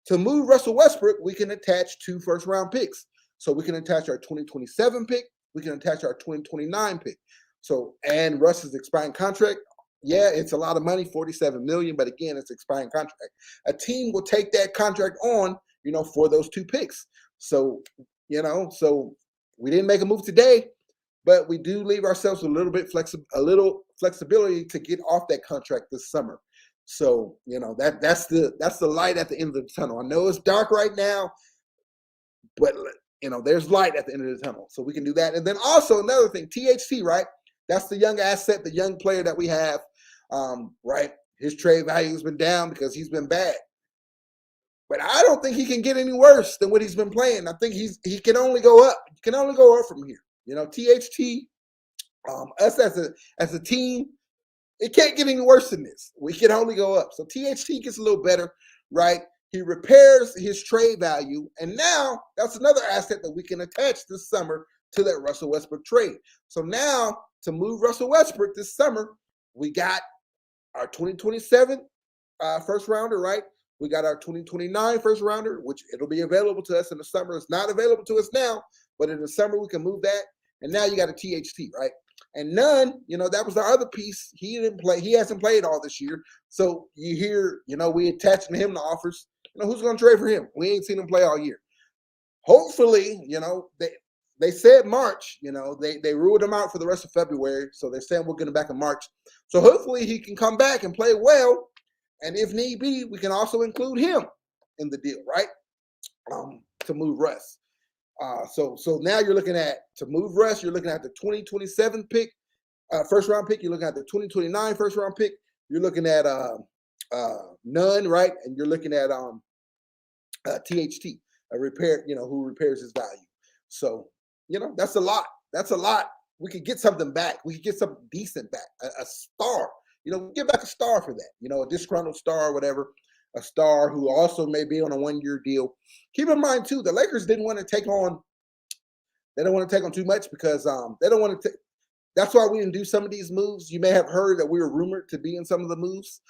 to move Russell Westbrook, we can attach 2 first round picks. So we can attach our 2027 pick. We can attach our 2029 pick. So, and Russ's expiring contract. Yeah, it's a lot of money, $47 million, but again, it's expiring contract. A team will take that contract on, for those 2 picks. So, so we didn't make a move today, but we do leave ourselves a little flexibility to get off that contract this summer. So, that's the light at the end of the tunnel. I know it's dark right now, but there's light at the end of the tunnel. So we can do that. And then also another thing, THT, right? That's the young asset, the young player that we have, right? His trade value has been down because he's been bad. But I don't think he can get any worse than what he's been playing. I think he can only go up. He can only go up from here. THT, us as a team, it can't get any worse than this. We can only go up. So THT gets a little better, right? He repairs his trade value. And now that's another asset that we can attach this summer to that Russell Westbrook trade. So now to move Russell Westbrook this summer, we got our 2027 first rounder, right? We got our 2029 first rounder, which it'll be available to us in the summer. It's not available to us now, but in the summer we can move that. And now you got a THT, right? And Nunn, that was the other piece. He didn't play. He hasn't played all this year. So you hear, we attaching him to offers. Who's going to trade for him? We ain't seen him play all year. Hopefully, they said March, they ruled him out for the rest of February. So they're saying we'll get him back in March. So hopefully he can come back and play well. And if need be, we can also include him in the deal, right? To move Russ. So now you're looking at, to move Russ, you're looking at the 2027 pick, first round pick. You're looking at the 2029 first round pick. You're looking at Nunn, right? And you're looking at THT, a repair, who repairs his value. So, that's a lot. That's a lot. We could get something back. We could get something decent back, a star. Get back a star for that. A disgruntled star or whatever. A star who also may be on a 1-year deal. Keep in mind too, the Lakers didn't want to take on. They don't want to take on too much because they don't want to. That's why we didn't do some of these moves. You may have heard that we were rumored to be in some of the moves.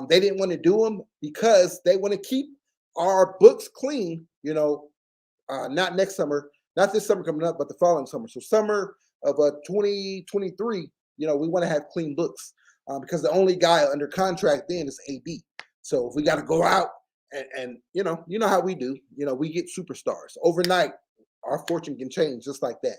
They didn't want to do them because they want to keep our books clean. Not next summer, not this summer coming up, but the following summer. So summer of 2023. We want to have clean books because the only guy under contract then is AD. So if we got to go out and you know how we do, we get superstars overnight. Our fortune can change just like that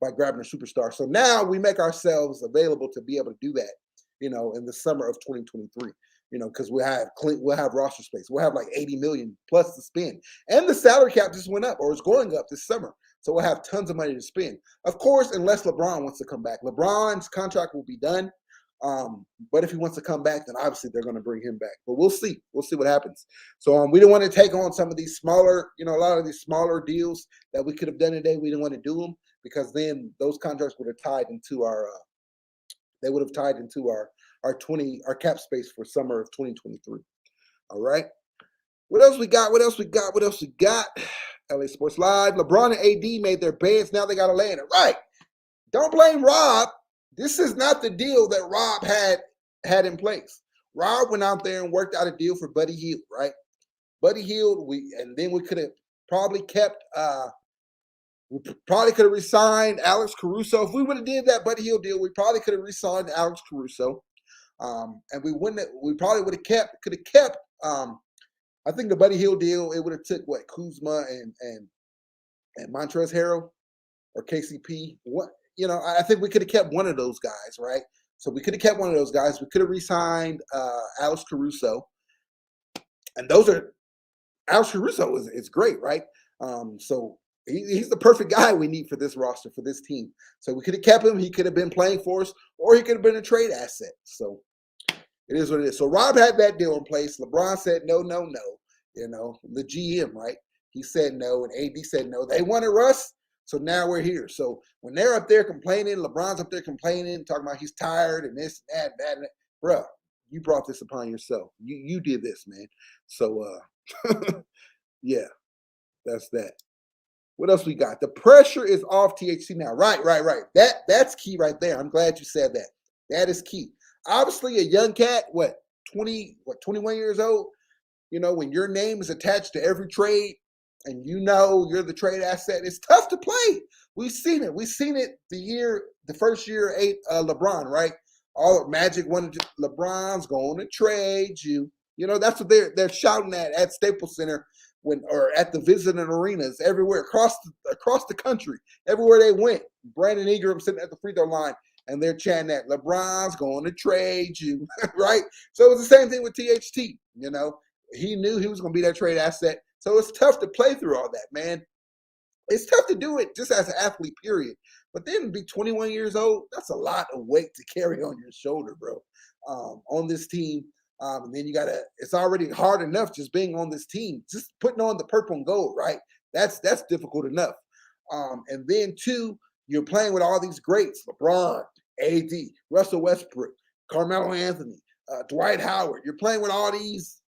by grabbing a superstar. So now we make ourselves available to be able to do that, in the summer of 2023, because we'll have roster space. We'll have like 80 million plus to spend. And the salary cap just went up or is going up this summer. So we'll have tons of money to spend. Of course, unless LeBron wants to come back. LeBron's contract will be done. But if he wants to come back, then obviously they're going to bring him back. But we'll see. We'll see what happens. So we don't want to take on some of these smaller, a lot of these smaller deals that we could have done today. We didn't want to do them because then those contracts would have tied into our our cap space for summer of 2023. All right. What else we got? LA Sports Live. LeBron and AD made their beds. Now they got to lay in it. Right. Don't blame Rob. This is not the deal that Rob had in place. Rob went out there and worked out a deal for Buddy Hield, right? Buddy Hield, we could have probably kept re-signed Alex Caruso. If we would have did that Buddy Hield deal, we probably could have re-signed Alex Caruso. And we probably could have kept I think the Buddy Hield deal, it would have took Kuzma and Montrezl Harrell or KCP. I think we could have kept one of those guys, right? So we could have kept one of those guys. We could have re-signed Alex Caruso. And Alex Caruso is great, right? So he's the perfect guy we need for this roster, for this team. So we could have kept him. He could have been playing for us, or he could have been a trade asset. So it is what it is. So Rob had that deal in place. LeBron said, no. The GM, right? He said no, and AD said no. They wanted Russ, so now we're here. So when they're up there complaining, LeBron's up there complaining, talking about he's tired and this, that, and that. Bruh, you brought this upon yourself. You did this, man. So, yeah, that's that. What else we got? The pressure is off THT now. Right. That's key right there. I'm glad you said that. That is key. Obviously, a young cat, 21 years old, when your name is attached to every trade and you're the trade asset, it's tough to play. We've seen it. We've seen it the first year, LeBron, right? All Magic wanted LeBron's going to trade you. That's what they're shouting at Staples Center or at the visiting arenas everywhere across the country, everywhere they went. Brandon Ingram sitting at the free throw line, and they're chanting that LeBron's going to trade you, right? So it was the same thing with THT. He knew he was going to be that trade asset. So it's tough to play through all that, man. It's tough to do it just as an athlete, period. But then to be 21 years old, that's a lot of weight to carry on your shoulder, bro, on this team. And then it's already hard enough just being on this team, just putting on the purple and gold, right? That's difficult enough. And then, two, you're playing with all these greats, LeBron, AD, Russell Westbrook, Carmelo Anthony, Dwight Howard. You're playing with all these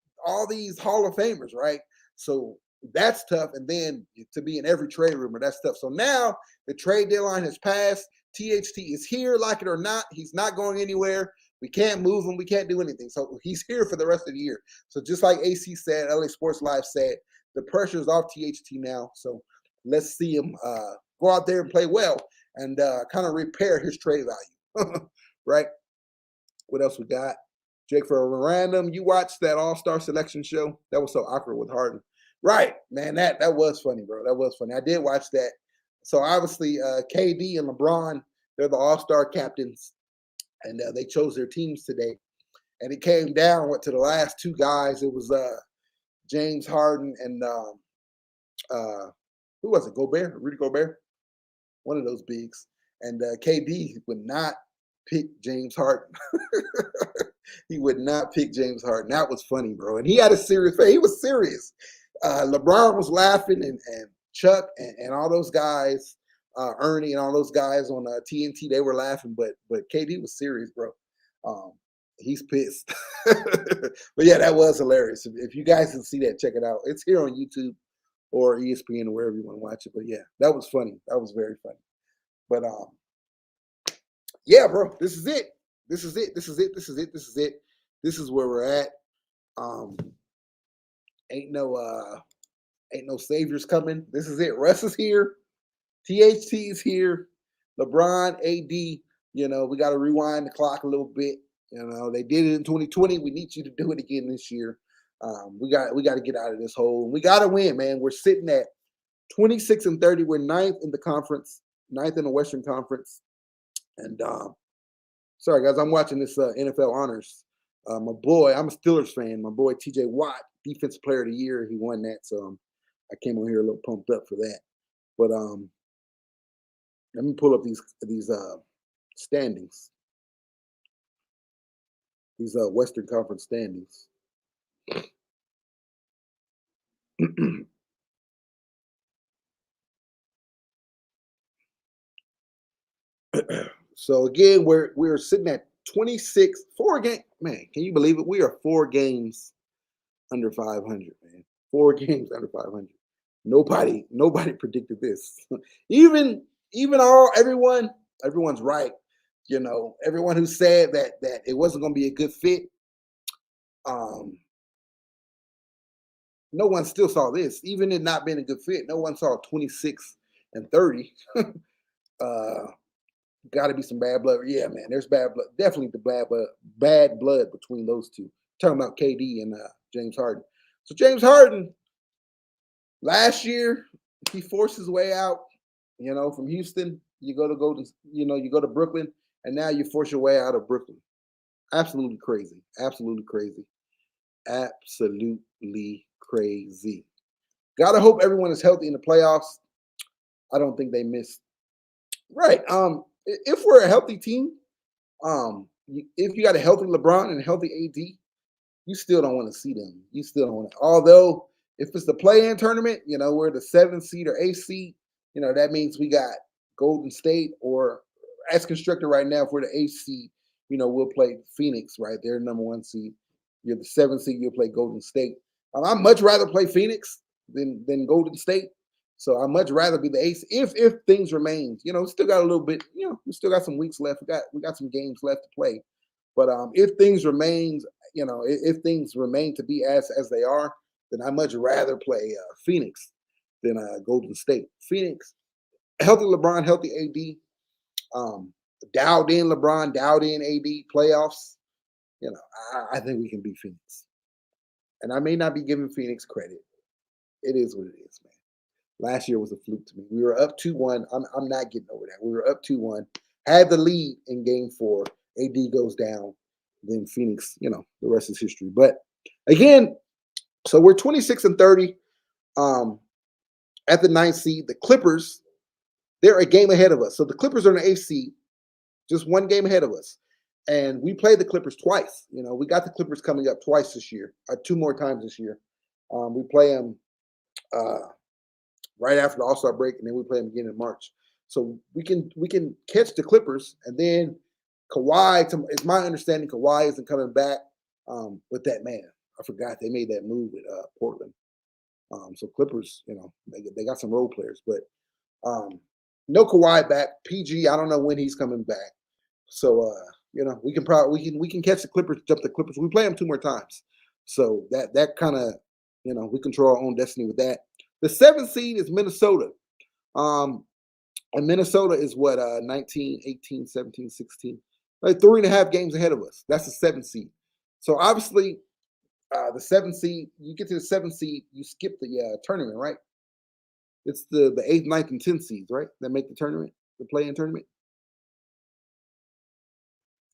Hall of Famers, right? So that's tough. And then to be in every trade rumor, that's tough. So now the trade deadline has passed. THT is here, like it or not. He's not going anywhere. We can't move him. We can't do anything. So he's here for the rest of the year. So just like AC said, LA Sports Live said, the pressure is off THT now. So let's see him go out there and play well and kind of repair his trade value, right? What else we got? Jake, for a random, you watched that All-Star selection show? That was so awkward with Harden. Right, man, that was funny, bro. That was funny. I did watch that. So obviously, KD and LeBron, they're the All-Star captains, and they chose their teams today. And it came down to the last two guys. It was James Harden and who was it? Rudy Gobert, one of those bigs. And KD would not pick James Harden. He would not pick James Harden. That was funny, bro. And he had a serious face. He was serious. LeBron was laughing, and Chuck and all those guys, Ernie and all those guys on TNT, they were laughing, but KD was serious, bro. He's pissed. But yeah, that was hilarious. If you guys can see that, check it out. It's here on YouTube or ESPN or wherever you want to watch it. But yeah, that was funny. That was very funny. But yeah, bro, this is it. This is it. This is it. This is it. This is it. This is where we're at. Ain't no saviors coming. This is it. Russ is here. THT is here. LeBron, AD. We got to rewind the clock a little bit. They did it in 2020. We need you to do it again this year. We got to get out of this hole. We got to win, man. We're sitting at 26-30. We're ninth in the conference, ninth in the Western Conference. And sorry, guys, I'm watching this NFL honors. My boy, I'm a Steelers fan. My boy TJ Watt, Defensive Player of the Year, he won that. So I came on here a little pumped up for that. But let me pull up these standings. These Western Conference standings. So again, we're sitting at 26, 4 games. Man, can you believe it? We are 4 games under 500, man. 4 games under 500. Nobody predicted this. Even everyone's right. Everyone who said that it wasn't going to be a good fit. No one still saw this, even it not being a good fit. No one saw 26-30. Got to be some bad blood. Yeah, man, there's bad blood. Definitely the bad blood between those two. Talking about KD and James Harden. So James Harden, last year he forced his way out. From Houston, you go to Brooklyn, and now you force your way out of Brooklyn. Absolutely crazy. Absolutely crazy. Absolutely crazy. Gotta hope everyone is healthy in the playoffs. I don't think they missed. Right. If we're a healthy team, if you got a healthy LeBron and a healthy AD, you still don't want to see them. You still don't want to. Although If it's the play-in tournament, we're the 7th seed or 8th seed, that means we got Golden State, or as constructed right now, if we're the 8th seed, we'll play Phoenix, right? They're number 1 seed. You're the 7th seed, you'll play Golden State. I'd much rather play Phoenix than Golden State. So I'd much rather be the 8th if things remain. Still got a little bit, we still got some weeks left. We got some games left to play. But if things remain, if things remain to be as they are, then I'd much rather play Phoenix than Golden State. Phoenix, healthy LeBron, healthy AD, dialed in LeBron, dialed in AD, playoffs. I think we can beat Phoenix. And I may not be giving Phoenix credit. It is what it is, man. Last year was a fluke to me. We were up 2-1. I'm not getting over that. We were up 2-1. Had the lead in game 4. AD goes down. Then Phoenix, the rest is history. But again, so we're 26-30 at the 9th seed. The Clippers, they're a game ahead of us. So the Clippers are in the 8th seed, just 1 game ahead of us. And we played the Clippers twice. We got the Clippers coming up twice this year, 2 more times this year. We play them right after the All-Star break, and then we play them again in March. So we can catch the Clippers, and then Kawhi. It's my understanding Kawhi isn't coming back with that man. I forgot they made that move with Portland. So Clippers, they got some role players, but no Kawhi back. PG, I don't know when he's coming back. So we can catch the Clippers, jump the Clippers. We play them 2 more times. So that kind of, we control our own destiny with that. The 7th seed is Minnesota. And Minnesota is what, 19, 18, 17, 16. Like 3.5 games ahead of us. That's the 7th seed. So obviously, the 7th seed, you get to the 7th seed, you skip the tournament, right? It's the 8th, 9th, and 10th seeds, right? That make the tournament, the play-in tournament.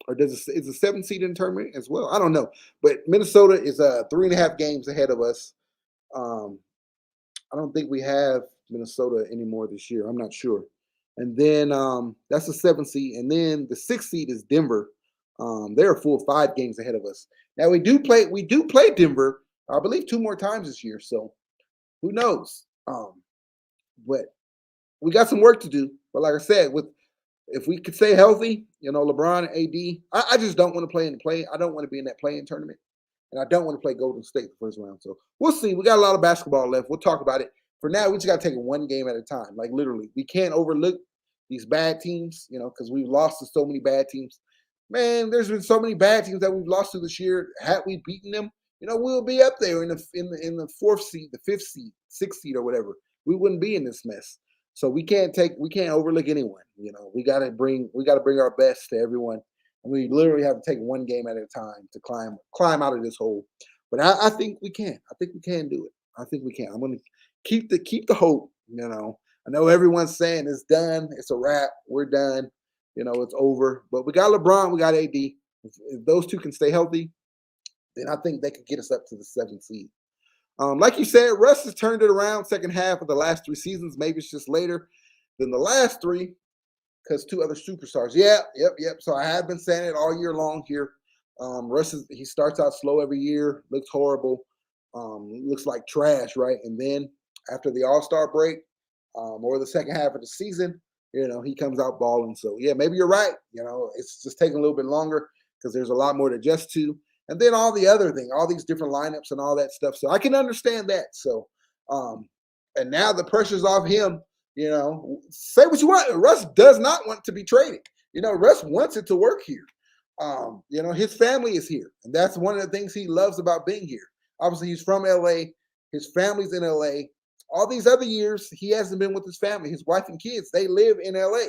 Or is the 7th seed in the tournament as well? I don't know. But Minnesota is 3.5 games ahead of us. I don't think we have Minnesota anymore this year. I'm not sure. And then that's the 7th seed. And then the 6th seed is Denver. They're a full 5 games ahead of us. Now we do play Denver, I believe, 2 more times this year. So who knows? But we got some work to do. But like I said, if we could stay healthy, LeBron, AD, I just don't want to play in the play. I don't want to be in that play-in tournament. And I don't want to play Golden State the first round. So we'll see. We got a lot of basketball left. We'll talk about it. For now, we just got to take it 1 game at a time. Like literally, we can't overlook these bad teams, because we've lost to so many bad teams. Man, there's been so many bad teams that we've lost to this year. Had we beaten them, we'll be up there in the 4th seed, the 5th seed, 6th seed, or whatever. We wouldn't be in this mess. So we can't overlook anyone. We gotta bring our best to everyone. And we literally have to take 1 game at a time to climb out of this hole. But I think we can. I think we can do it. I think we can. I'm gonna keep the hope. I know everyone's saying it's done. It's a wrap. We're done. It's over. But we got LeBron. We got AD. If those 2 can stay healthy, then I think they could get us up to the 7th seed. Like you said, Russ has turned it around second half of the last 3 seasons. Maybe it's just later than the last 3 because 2 other superstars. Yep. So I have been saying it all year long here. Russ, he starts out slow every year, looks horrible, looks like trash, right? And then after the All-Star break or the second half of the season, he comes out balling. So, yeah, maybe you're right. It's just taking a little bit longer because there's a lot more to adjust to. And then all the other thing, all these different lineups and all that stuff. So I can understand that. So, and now the pressure's off him. Say what you want. Russ does not want to be traded. Russ wants it to work here. His family is here. And that's one of the things he loves about being here. Obviously, he's from LA. His family's in LA. All these other years, he hasn't been with his family. His wife and kids, they live in LA.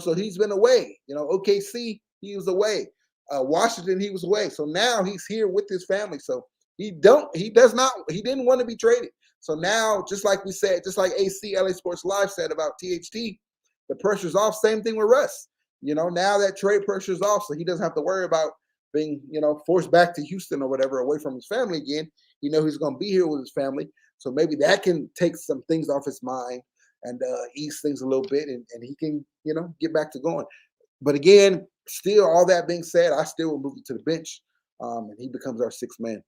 So he's been away. OKC, he was away. Washington, he was away. So now he's here with his family. So he didn't want to be traded. So now, just like we said, just like AC, LA Sports Live said about THT, the pressure's off. Same thing with Russ. Now that trade pressure's off, so he doesn't have to worry about being, forced back to Houston or whatever, away from his family again. He's going to be here with his family. So maybe that can take some things off his mind and ease things a little bit, and he can, get back to going. But again, still, all that being said, I still will move him to the bench, and he becomes our 6th man.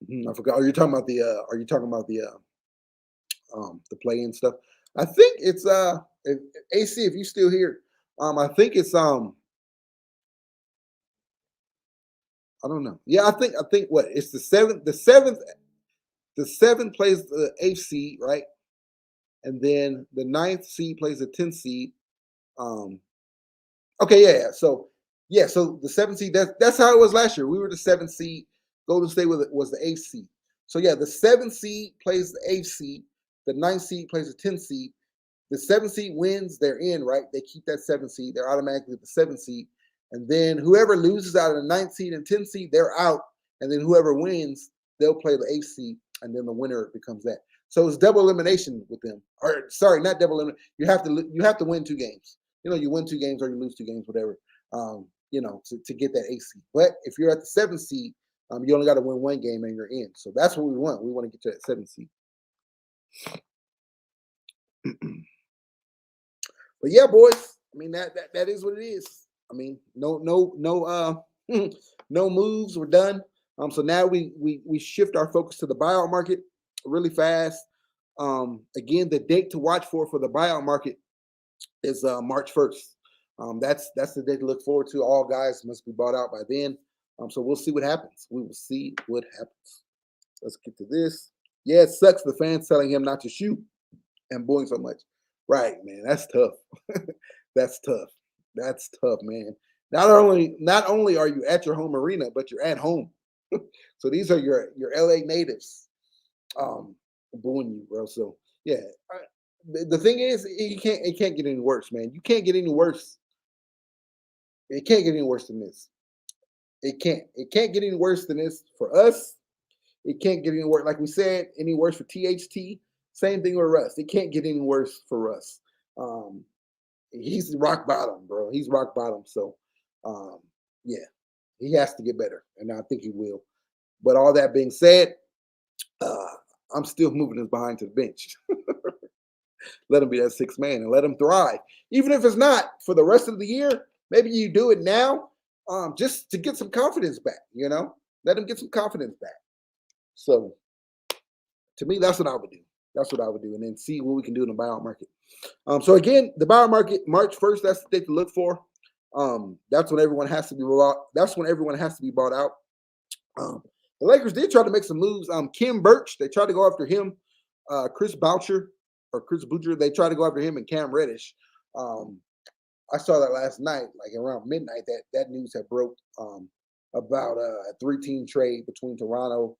I forgot. Are you talking about the? The play-in stuff? I think it's AC. If you still here, I think it's I don't know. Yeah, I think what it's the seventh. The seventh plays the eighth seed, right? And then the ninth seed plays the 10th seed. Um, okay, yeah. So the seventh seed. That's how it was last year. We were the seventh seed. Golden State was the eighth seed. So yeah, the seventh seed plays the eighth seed. The ninth seed plays the 10th seed. The seventh seed wins, they're in, right? They keep that seventh seed. They're automatically the seventh seed. And then whoever loses out of the ninth seed and 10th seed, they're out. And then whoever wins, they'll play the eighth seed, and then the winner becomes that. So it's double elimination with them. Or sorry, not double elimination. You have to win 2 games. You win 2 games or you lose 2 games, whatever. To get that eighth seed. But if you're at the seventh seed, you only got to win 1 game and you're in. So that's what we want. We want to get to that seventh seed. But yeah, boys. I mean that is what it is. I mean, no no moves were done. So now we shift our focus to the buyout market really fast. Again, the date to watch for the buyout market is March 1st. That's the date to look forward to. All guys must be bought out by then. So we'll see what happens. We will see what happens. Let's get to this. Yeah, it sucks the fans telling him not to shoot and booing so much. Right, man. That's tough. That's tough. That's tough, man. Not only are you at your home arena, but you're at home. So these are your LA natives booing you, bro. So yeah, the thing is, it can't get any worse, man. You can't get any worse. It can't get any worse than this. It can't get any worse than this for us. It can't get any worse, like we said, any worse for THT. Same thing with Russ. It can't get any worse for Russ. He's rock bottom, bro. He's rock bottom. So, yeah, he has to get better, and I think he will. But all that being said, I'm still moving his behind to the bench. Let him be that 6th man and let him thrive. Even if it's not for the rest of the year, maybe you do it now just to get some confidence back, Let him get some confidence back. So, to me, that's what I would do. That's what I would do, and then see what we can do in the buyout market. So again, the buyout market, March 1st, that's the date to look for. That's when everyone has to be bought. That's when everyone has to be bought out. The Lakers did try to make some moves. Kim Birch, they tried to go after him. Chris Boucher, they tried to go after him and Cam Reddish. I saw that last night, like around midnight. That news had broke about a 3-team trade between Toronto,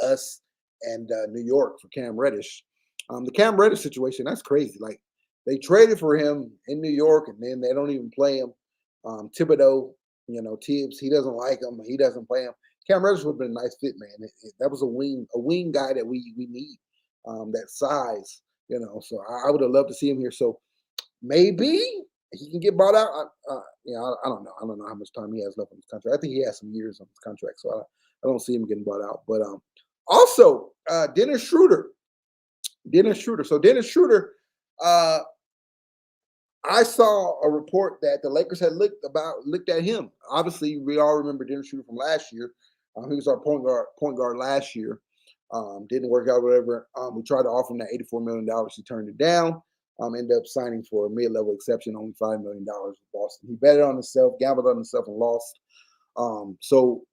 us, and New York for Cam Reddish. The Cam Reddish situation, that's crazy. Like, they traded for him in New York, and then they don't even play him. Thibodeau, Tibbs, he doesn't like him. He doesn't play him. Cam Reddish would have been a nice fit, man. That was a wing guy that we need, that size, So I would have loved to see him here. So maybe he can get bought out. I don't know. I don't know how much time he has left on his contract. I think he has some years on his contract, so I don't see him getting bought out. But also, Dennis Schroeder. So Dennis Schroeder, I saw a report that the Lakers had looked at him. Obviously, we all remember Dennis Schroeder from last year. He was our point guard last year. Didn't work out, whatever. We tried to offer him that $84 million. He turned it down. Ended up signing for a mid-level exception, only $5 million with Boston. He betted on himself, gambled on himself, and lost. So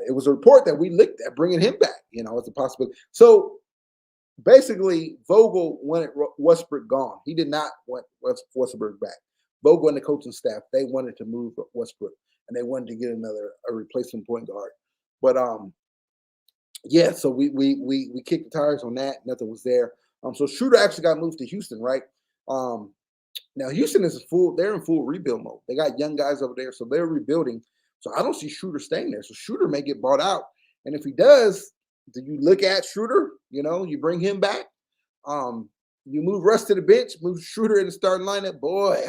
it was a report that we looked at bringing him back, as a possibility. So basically, Vogel wanted Westbrook gone. He did not want Westbrook back. Vogel and the coaching staff, they wanted to move Westbrook, and they wanted to get a replacement point guard. But yeah, so we kicked the tires on that. Nothing was there. So Schroeder actually got moved to Houston, right? Now Houston they're in full rebuild mode. They got young guys over there, so they're rebuilding. So I don't see Schroeder staying there. So Schroeder may get bought out. And if he does, do you look at Schroeder? You bring him back. You move Russ to the bench, move Schroeder in the starting lineup. Boy,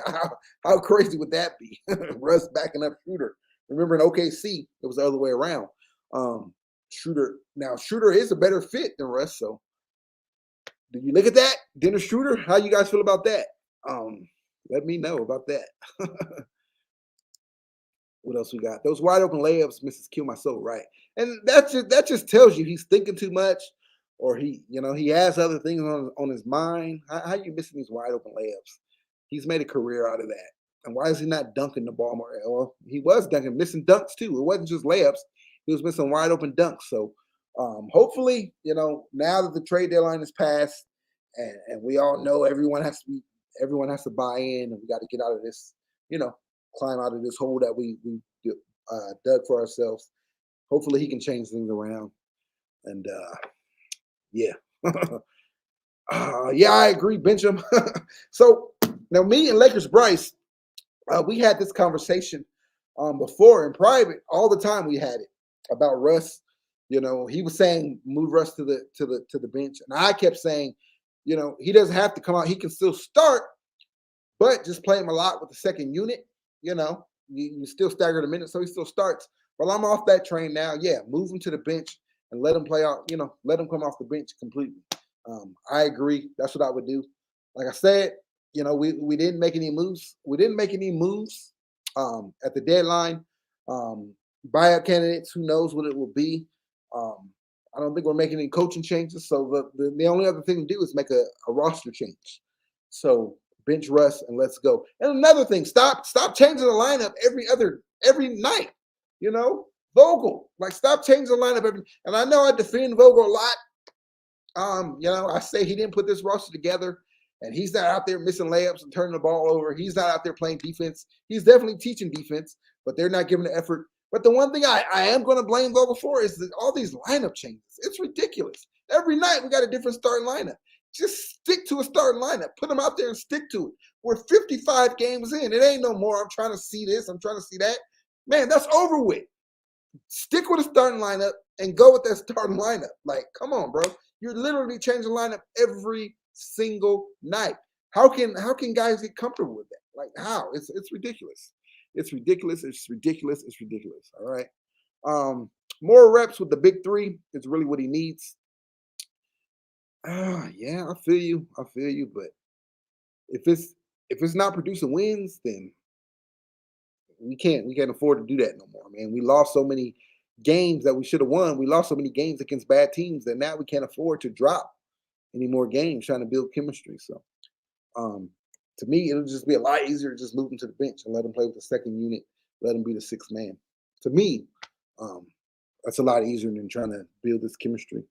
how crazy would that be? Russ backing up Schroeder. Remember in OKC, it was the other way around. Schroeder is a better fit than Russ. So do you look at that? Dennis Schroeder, how you guys feel about that? Let me know about that. What else we got? Those wide open layups, Mrs. Kill My Soul, right? And that just tells you he's thinking too much, or he has other things on his mind. How you missing these wide open layups? He's made a career out of that. And why is he not dunking the ball more? Well, he was dunking, missing dunks too. It wasn't just layups. He was missing wide open dunks. So hopefully, now that the trade deadline is passed, and we all know everyone has to buy in, and we got to get out of this, climb out of this hole that we dug for ourselves. Hopefully he can change things around. And yeah. Yeah, I agree, Benjamin. So now me and Lakers Bryce, we had this conversation before in private. All the time we had it about Russ. He was saying move Russ to the bench, and I kept saying, he doesn't have to come out. He can still start, but just play him a lot with the second unit. You still stagger the minutes, so he still starts. Well, I'm off that train now. Yeah, move him to the bench and let him play out. Let him come off the bench completely. I agree. That's what I would do. Like I said, we didn't make any moves. We didn't make any moves at the deadline. Buyout candidates, who knows what it will be. I don't think we're making any coaching changes. So the only other thing to do is make a roster change. So bench Russ and let's go. And another thing, stop changing the lineup every night. Vogel, stop changing the lineup every. And I know I defend Vogel a lot. I say he didn't put this roster together, and he's not out there missing layups and turning the ball over. He's not out there playing defense. He's definitely teaching defense, but they're not giving the effort. But the one thing I am going to blame Vogel for is all these lineup changes. It's ridiculous. Every night we got a different starting lineup. Just stick to a starting lineup. Put them out there and stick to it. We're 55 games in. It ain't no more. I'm trying to see this. I'm trying to see that. Man, that's over with. Stick with a starting lineup and go with that starting lineup. Come on, bro. You're literally changing the lineup every single night. How can guys get comfortable with that? How? It's ridiculous. It's ridiculous. It's ridiculous. It's ridiculous. All right. More reps with the big three is really what he needs. Yeah, I feel you. But if it's not producing wins, then we can't afford to do that no more, man. We lost so many games that we should have won. We lost so many games against bad teams that now we can't afford to drop any more games trying to build chemistry. So to me, it'll just be a lot easier to just move him to the bench and let him play with the second unit, let him be the sixth man. To me, that's a lot easier than trying to build this chemistry.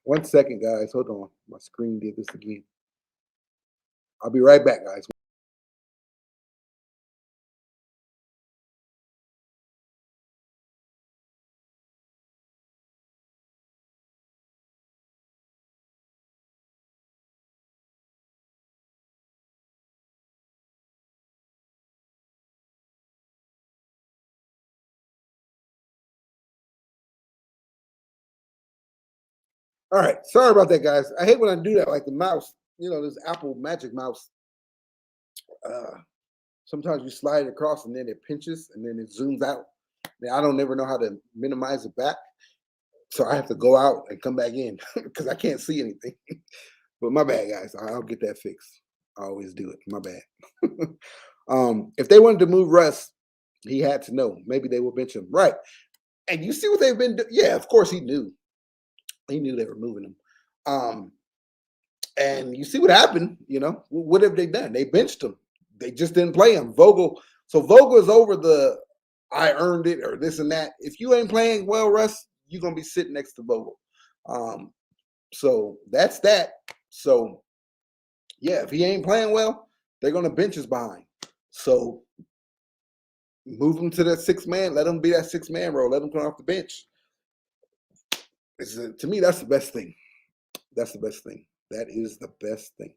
1 second, guys. Hold on. My screen did this again. I'll be right back, guys. All right. Sorry about that, guys. I hate when I do that, like the mouse, this Apple Magic Mouse. Sometimes you slide it across and then it pinches and then it zooms out. Now, I don't never know how to minimize it back. So I have to go out and come back in because I can't see anything. But my bad, guys. I'll get that fixed. I always do it. My bad. If they wanted to move Russ, he had to know. Maybe they will bench him. Right. And you see what they've been doing? Yeah, of course he knew. He knew they were moving him. And you see what happened, What have they done? They benched him. They just didn't play him. Vogel. So Vogel is over the I earned it or this and that. If you ain't playing well, Russ, you're going to be sitting next to Vogel. So that's that. So, yeah, if he ain't playing well, they're going to bench his behind. So move him to that sixth man. Let him be that sixth man role. Let him come off the bench. To me, that's the best thing. That's the best thing. That is the best thing.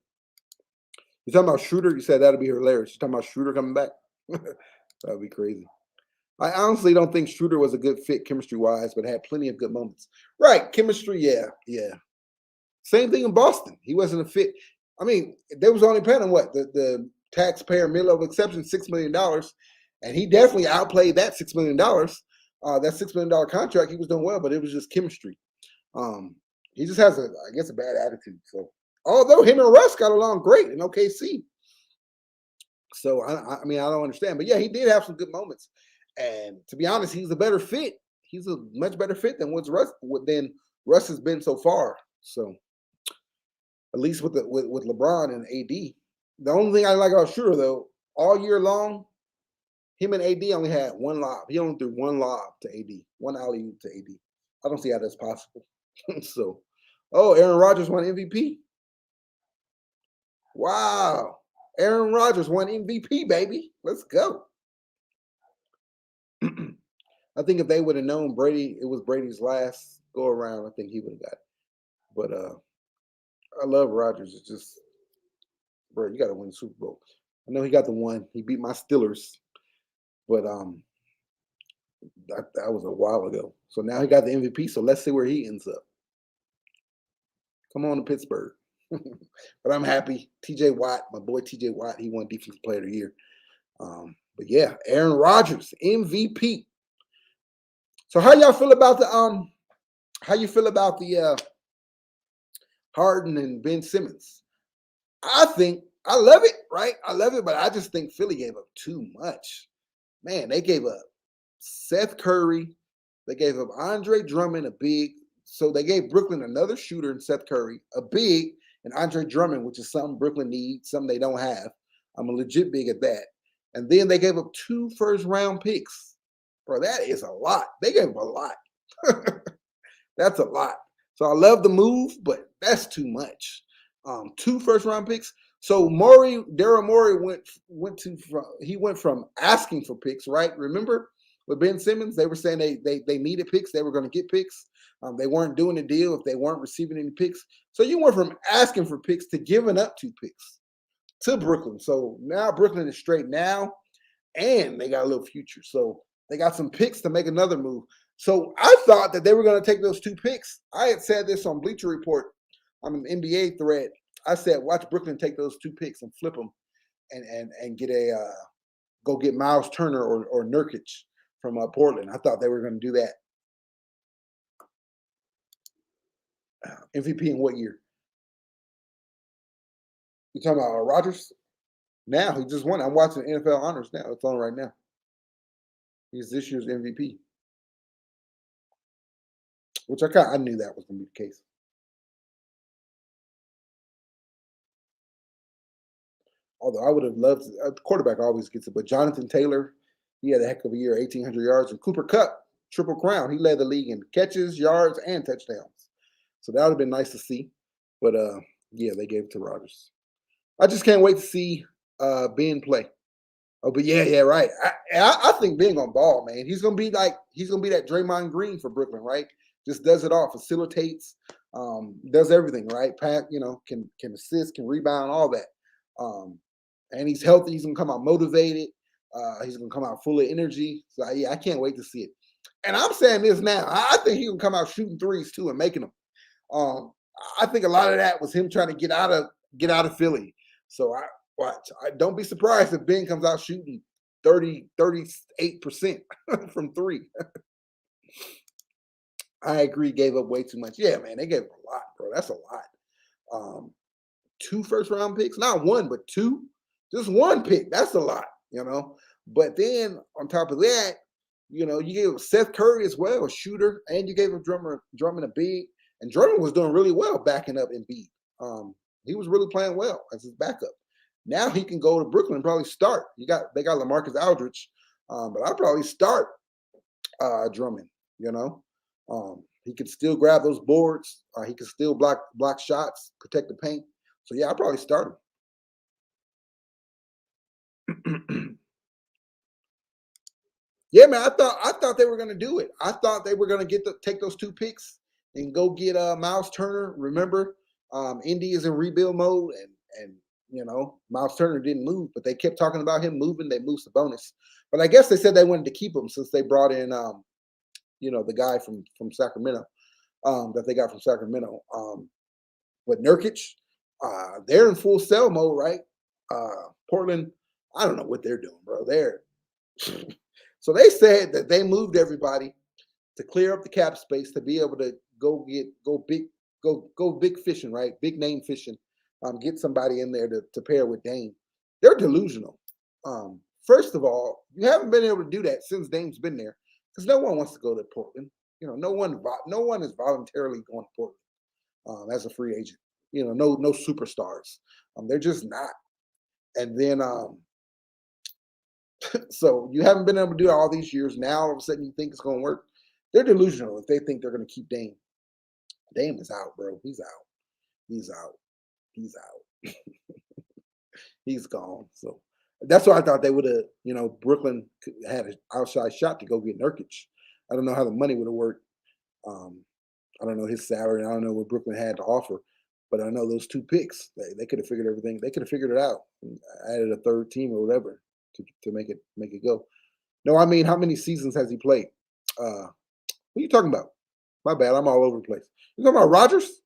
You talking about Schroeder? You said that'd be hilarious. You talking about Schroeder coming back? That'd be crazy. I honestly don't think Schroeder was a good fit chemistry-wise, but had plenty of good moments. Right, chemistry, yeah. Same thing in Boston. He wasn't a fit. I mean, they was only paying him what? The taxpayer middle of exception, $6 million. And he definitely outplayed that $6 million. That $6 million contract, he was doing well, but it was just chemistry. He just has a bad attitude. So although him and Russ got along great in OKC. So I mean, I don't understand, but yeah, he did have some good moments. And to be honest, he's a better fit. He's a much better fit than Russ has been so far. So at least with LeBron and AD. The only thing I like about Shooter though, all year long, him and AD only had one lob. He only threw one lob to AD, one alley to AD. I don't see how that's possible. So, Aaron Rodgers won MVP. Wow. Aaron Rodgers won MVP, baby. Let's go. I think if they would have known Brady, it was Brady's last go around, I think he would have got it. But I love Rodgers. It's just, bro, you got to win the Super Bowl. I know he got the one. He beat my Steelers, but that was a while ago. So now he got the MVP. So let's see where he ends up. Come on to Pittsburgh. But I'm happy. TJ Watt, my boy TJ Watt, he won Defensive Player of the Year. But yeah, Aaron Rodgers, MVP. So how y'all feel about the Harden and Ben Simmons? I think I love it, right? I love it, but I just think Philly gave up too much. Man, they gave up Seth Curry. They gave up Andre Drummond, a big. So they gave Brooklyn another shooter in Seth Curry, a big, and Andre Drummond, which is something Brooklyn needs, something they don't have. I'm a legit big at that. And then they gave up 2 first-round picks. Bro, that is a lot. They gave up a lot. That's a lot. So I love the move, but that's too much. 2 first-round picks. So Daryl Morey went from asking for picks, right? Remember with Ben Simmons, they were saying they needed picks. They were going to get picks. They weren't doing a deal if they weren't receiving any picks. So you went from asking for picks to giving up 2 picks to Brooklyn. So now Brooklyn is straight now, and they got a little future. So they got some picks to make another move. So I thought that they were going to take those 2 picks. I had said this on Bleacher Report on an NBA thread. I said, watch Brooklyn take those 2 picks and flip them and get go get Miles Turner or Nurkic from Portland. I thought they were going to do that. MVP in what year? You talking about Rodgers? Now he just won. I'm watching NFL Honors now. It's on right now. He's this year's MVP, which I knew that was going to be the case. Although I would have loved the quarterback always gets it, but Jonathan Taylor, he had a heck of a year, 1,800 yards, and Cooper Kupp, triple crown. He led the league in catches, yards, and touchdowns. So that would have been nice to see. But yeah, they gave it to Rodgers. I just can't wait to see Ben play. Oh, but yeah, right. I think Ben gonna ball, man. He's gonna be that Draymond Green for Brooklyn, right? Just does it all, facilitates, does everything, right? Pat, can assist, can rebound, all that. And he's healthy. He's gonna come out motivated. He's gonna come out full of energy. So yeah, I can't wait to see it. And I'm saying this now. I think he can come out shooting threes too and making them. I think a lot of that was him trying to get out of Philly. So I don't be surprised if Ben comes out shooting 38% from 3. I agree, gave up way too much. Yeah, man, they gave up a lot, bro. That's a lot. 2 first-round picks, not 1, but 2. Just 1 pick. That's a lot, But then on top of that, you gave Seth Curry as well, a shooter, and you gave him Drummond a big. And Jordan was doing really well backing up Embiid. He was really playing well as his backup. Now he can go to Brooklyn and probably start. They got LaMarcus Aldridge, but I'd probably start Drummond. He could still grab those boards. He could still block shots, protect the paint. So yeah, I'd probably start him. Yeah, man, I thought they were going to do it. I thought they were going to take those 2 picks and go get Miles Turner. Remember, Indy is in rebuild mode, and Miles Turner didn't move, but they kept talking about him moving. They moved Sabonis, but I guess they said they wanted to keep him since they brought in, the guy from Sacramento that they got from Sacramento. But Nurkic, they're in full sell mode, right? Portland, I don't know what they're doing, bro. So they said that they moved everybody to clear up the cap space to be able to go big fishing, right? Big name fishing. Get somebody in there to pair with Dame. They're delusional. First of all, you haven't been able to do that since Dame's been there because no one wants to go to Portland. No one is voluntarily going to Portland as a free agent. No superstars. They're just not. And then, so you haven't been able to do it all these years. Now all of a sudden you think it's going to work. They're delusional if they think they're going to keep Dame. Dame is out, bro. He's out. He's out. He's out. He's gone. So that's why I thought they would have, Brooklyn had an outside shot to go get Nurkic. I don't know how the money would have worked. I don't know his salary. I don't know what Brooklyn had to offer. But I know those two picks, they could have figured everything. They could have figured it out. Added a third team or whatever to make it go. No, I mean, how many seasons has he played? What are you talking about? My bad. I'm all over the place. You talking about Rodgers?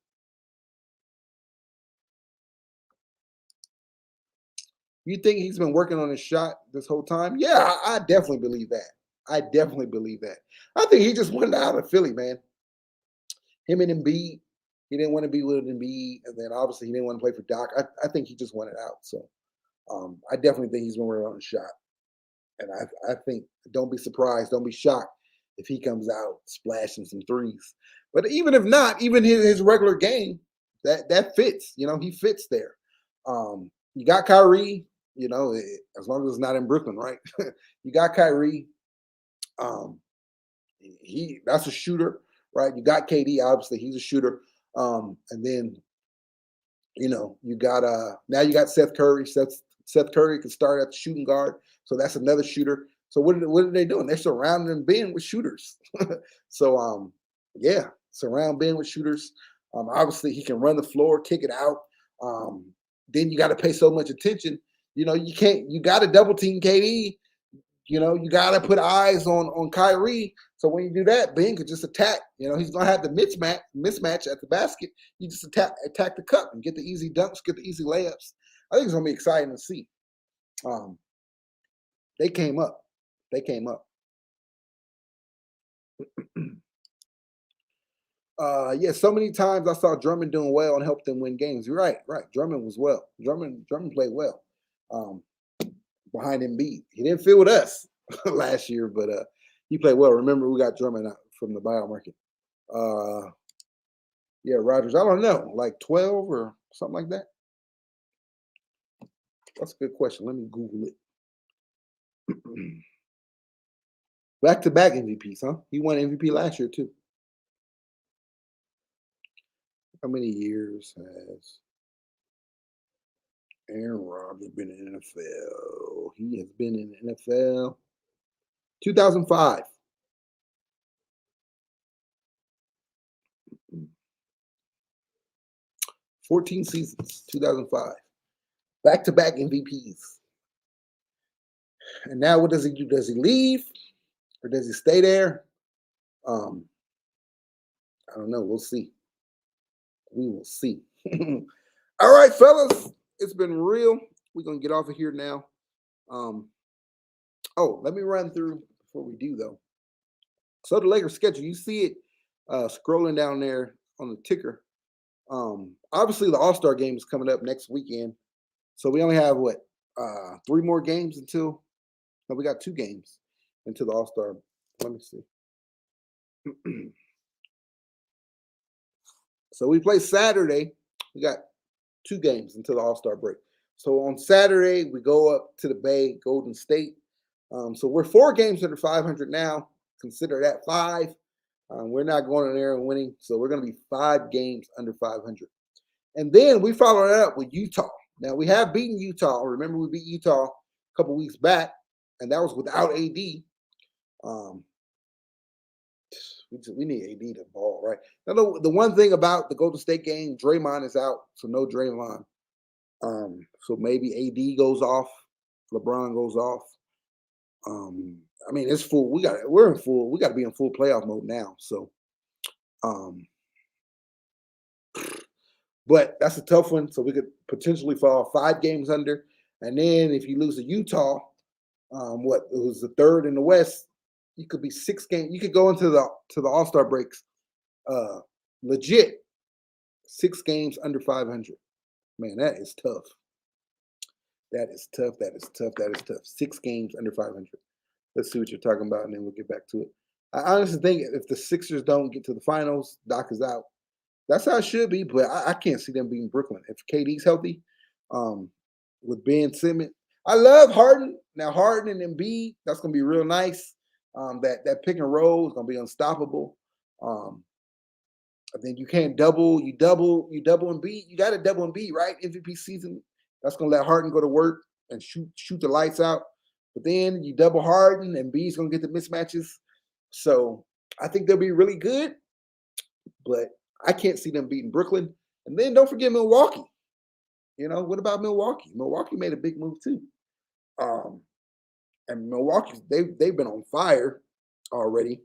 You think he's been working on his shot this whole time? Yeah, I definitely believe that. I definitely believe that. I think he just wanted out of Philly, man. Him and Embiid, he didn't want to be with Embiid, and then obviously he didn't want to play for Doc. I think he just wanted out. So I definitely think he's been working on his shot. And I think, don't be surprised, don't be shocked if he comes out splashing some threes. But even if not, even his regular game, that fits. He fits there. You got Kyrie, as long as it's not in Brooklyn, right? You got Kyrie. That's a shooter, right? You got KD, obviously, he's a shooter. And then, you got now you got Seth Curry. Seth Curry can start at the shooting guard, so that's another shooter. So what are they doing? They're surrounding Ben with shooters. So yeah, surround Ben with shooters. Obviously, he can run the floor, kick it out. Then you got to pay so much attention. You got to double team KD. You got to put eyes on Kyrie. So when you do that, Ben could just attack. He's going to have the mismatch at the basket. You just attack the cup and get the easy dunks, get the easy layups. I think it's going to be exciting to see. They came up. Yeah, so many times I saw Drummond doing well and helped them win games. You're right. Drummond was well. Drummond played well behind Embiid. He didn't fit with us last year, but he played well. Remember, we got Drummond out from the buyout market. Yeah, Rodgers, I don't know, like 12 or something like that. That's a good question. Let me Google it. Back-to-back MVPs, huh? He won MVP last year, too. How many years has Aaron Rodgers been in the NFL? He has been in the NFL 2005. $14 seasons, 2005. Back-to-back MVPs. And now what does he do? Does he leave? Or does he stay there? I don't know. We'll see. We will see. All right, fellas. It's been real. We're going to get off of here now. Let me run through before we do, though. So the Lakers schedule, you see it scrolling down there on the ticker. Obviously, the All-Star game is coming up next weekend. So we only have, 3 more games until – no, we got 2 games until the All-Star. Let me see. So we play Saturday. We got 2 games until the All-Star break. So on Saturday, we go up to the Bay, Golden State. So we're 4 games under 500 now. Consider that 5. We're not going in there and winning. So we're going to be 5 games under 500. And then we follow that up with Utah. Now, we have beaten Utah. Remember, we beat Utah a couple weeks back, and that was without AD. We need AD to ball, right? Now, the one thing about the Golden State game, Draymond is out, so no Draymond. So maybe AD goes off, LeBron goes off. I mean, it's full. We got to be in full playoff mode now. So, but that's a tough one. So we could potentially fall 5 games under, and then if you lose to Utah, it was the 3rd in the West. You could be 6 games. You could go into the All-Star breaks, legit 6 games under 500. Man, that is tough. That is tough. That is tough. That is tough. 6 games under 500. Let's see what you're talking about, and then we'll get back to it. I honestly think if the Sixers don't get to the finals, Doc is out. That's how it should be, but I can't see them beating Brooklyn. If KD's healthy, with Ben Simmons, I love Harden. Now Harden and Embiid, that's gonna be real nice. That pick and roll is gonna be unstoppable. I think you can't double Embiid. You got to double Embiid, right? MVP season. That's gonna let Harden go to work and shoot the lights out. But then you double Harden, and Embiid's gonna get the mismatches. So I think they'll be really good, but I can't see them beating Brooklyn. And then don't forget Milwaukee. What about Milwaukee? Milwaukee made a big move too. And Milwaukee, they've been on fire already.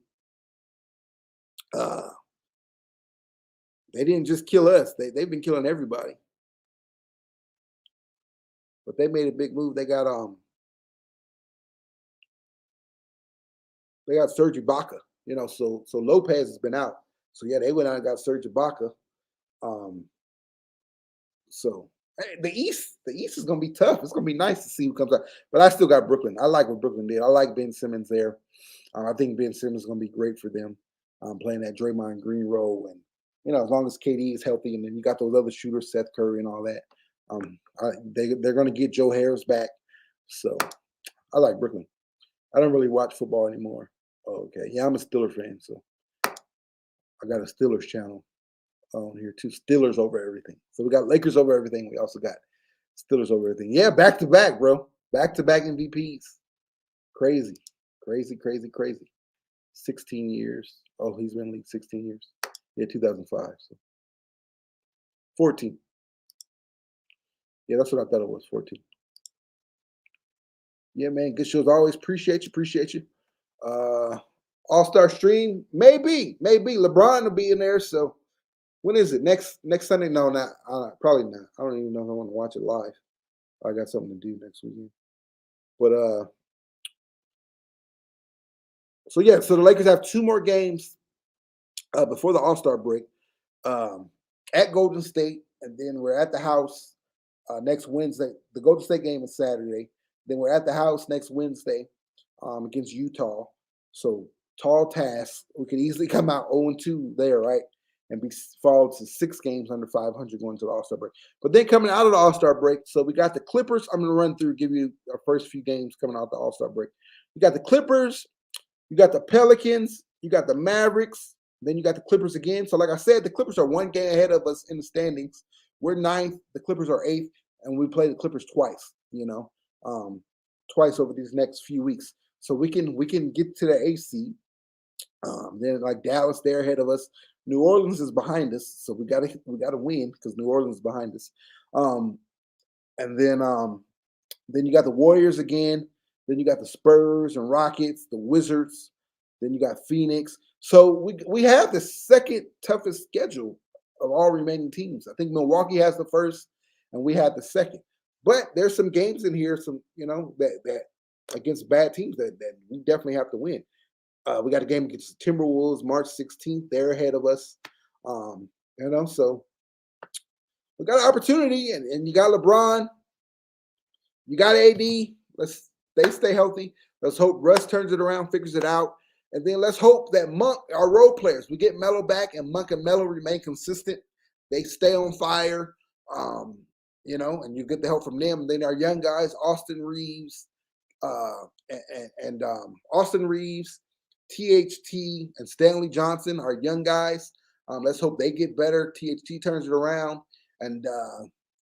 They didn't just kill us. They've been killing everybody. But they made a big move. They got Serge Ibaka, so Lopez has been out. So yeah, they went out and got Serge Ibaka. So hey, the East is gonna be tough. It's gonna be nice to see who comes out. But I still got Brooklyn. I like what Brooklyn did. I like Ben Simmons there. I think Ben Simmons is gonna be great for them. Playing that Draymond Green role, and as long as KD is healthy, and then you got those other shooters, Seth Curry and all that. They're gonna get Joe Harris back. So I like Brooklyn. I don't really watch football anymore. Oh, okay. Yeah, I'm a Steelers fan, so I got a Steelers channel on here too. Steelers over everything. So we got Lakers over everything. We also got Steelers over everything. Yeah, back to back, bro. Back to back MVPs. Crazy. 16 years. Oh, he's been in the league 16 years. Yeah, 2005. So 14. Yeah, that's what I thought it was. 14. Yeah, man. Good shows. Always appreciate you. All-Star stream. Maybe. LeBron will be in there. So when is it? Next Sunday? No, not probably not. I don't even know if I want to watch it live. I got something to do next weekend. But so the Lakers have 2 more games before the All-Star break at Golden State, and then we're at the house next Wednesday. The Golden State game is Saturday. Then we're at the house next Wednesday against Utah. So tall task. We could easily come out 0-2 there, right? And fall to 6 games under 500 going to the All-Star break. But then coming out of the All-Star break, so we got the Clippers. I'm going to run through, give you our first few games coming out the All-Star break. You got the Clippers. You got the Pelicans. You got the Mavericks. Then you got the Clippers again. So like I said, the Clippers are 1 game ahead of us in the standings. We're 9th. The Clippers are 8th. And we play the Clippers twice, twice over these next few weeks. So we can get to the 8th seed. Then like Dallas, they're ahead of us. New Orleans is behind us, so we gotta win because New Orleans is behind us. And then you got the Warriors again. Then you got the Spurs and Rockets, the Wizards. Then you got Phoenix. So we have the second toughest schedule of all remaining teams. I think Milwaukee has the first, and we have the second. But there's some games in here, that against bad teams that we definitely have to win. We got a game against the Timberwolves March 16th. They're ahead of us. So we got an opportunity, and you got LeBron. You got AD. They stay healthy. Let's hope Russ turns it around, figures it out. And then let's hope that Monk, our role players, we get Melo back, and Monk and Melo remain consistent. They stay on fire, and you get the help from them. And then our young guys, Austin Reeves, Austin Reeves, THT, and Stanley Johnson, our young guys. Let's hope they get better. THT turns it around, and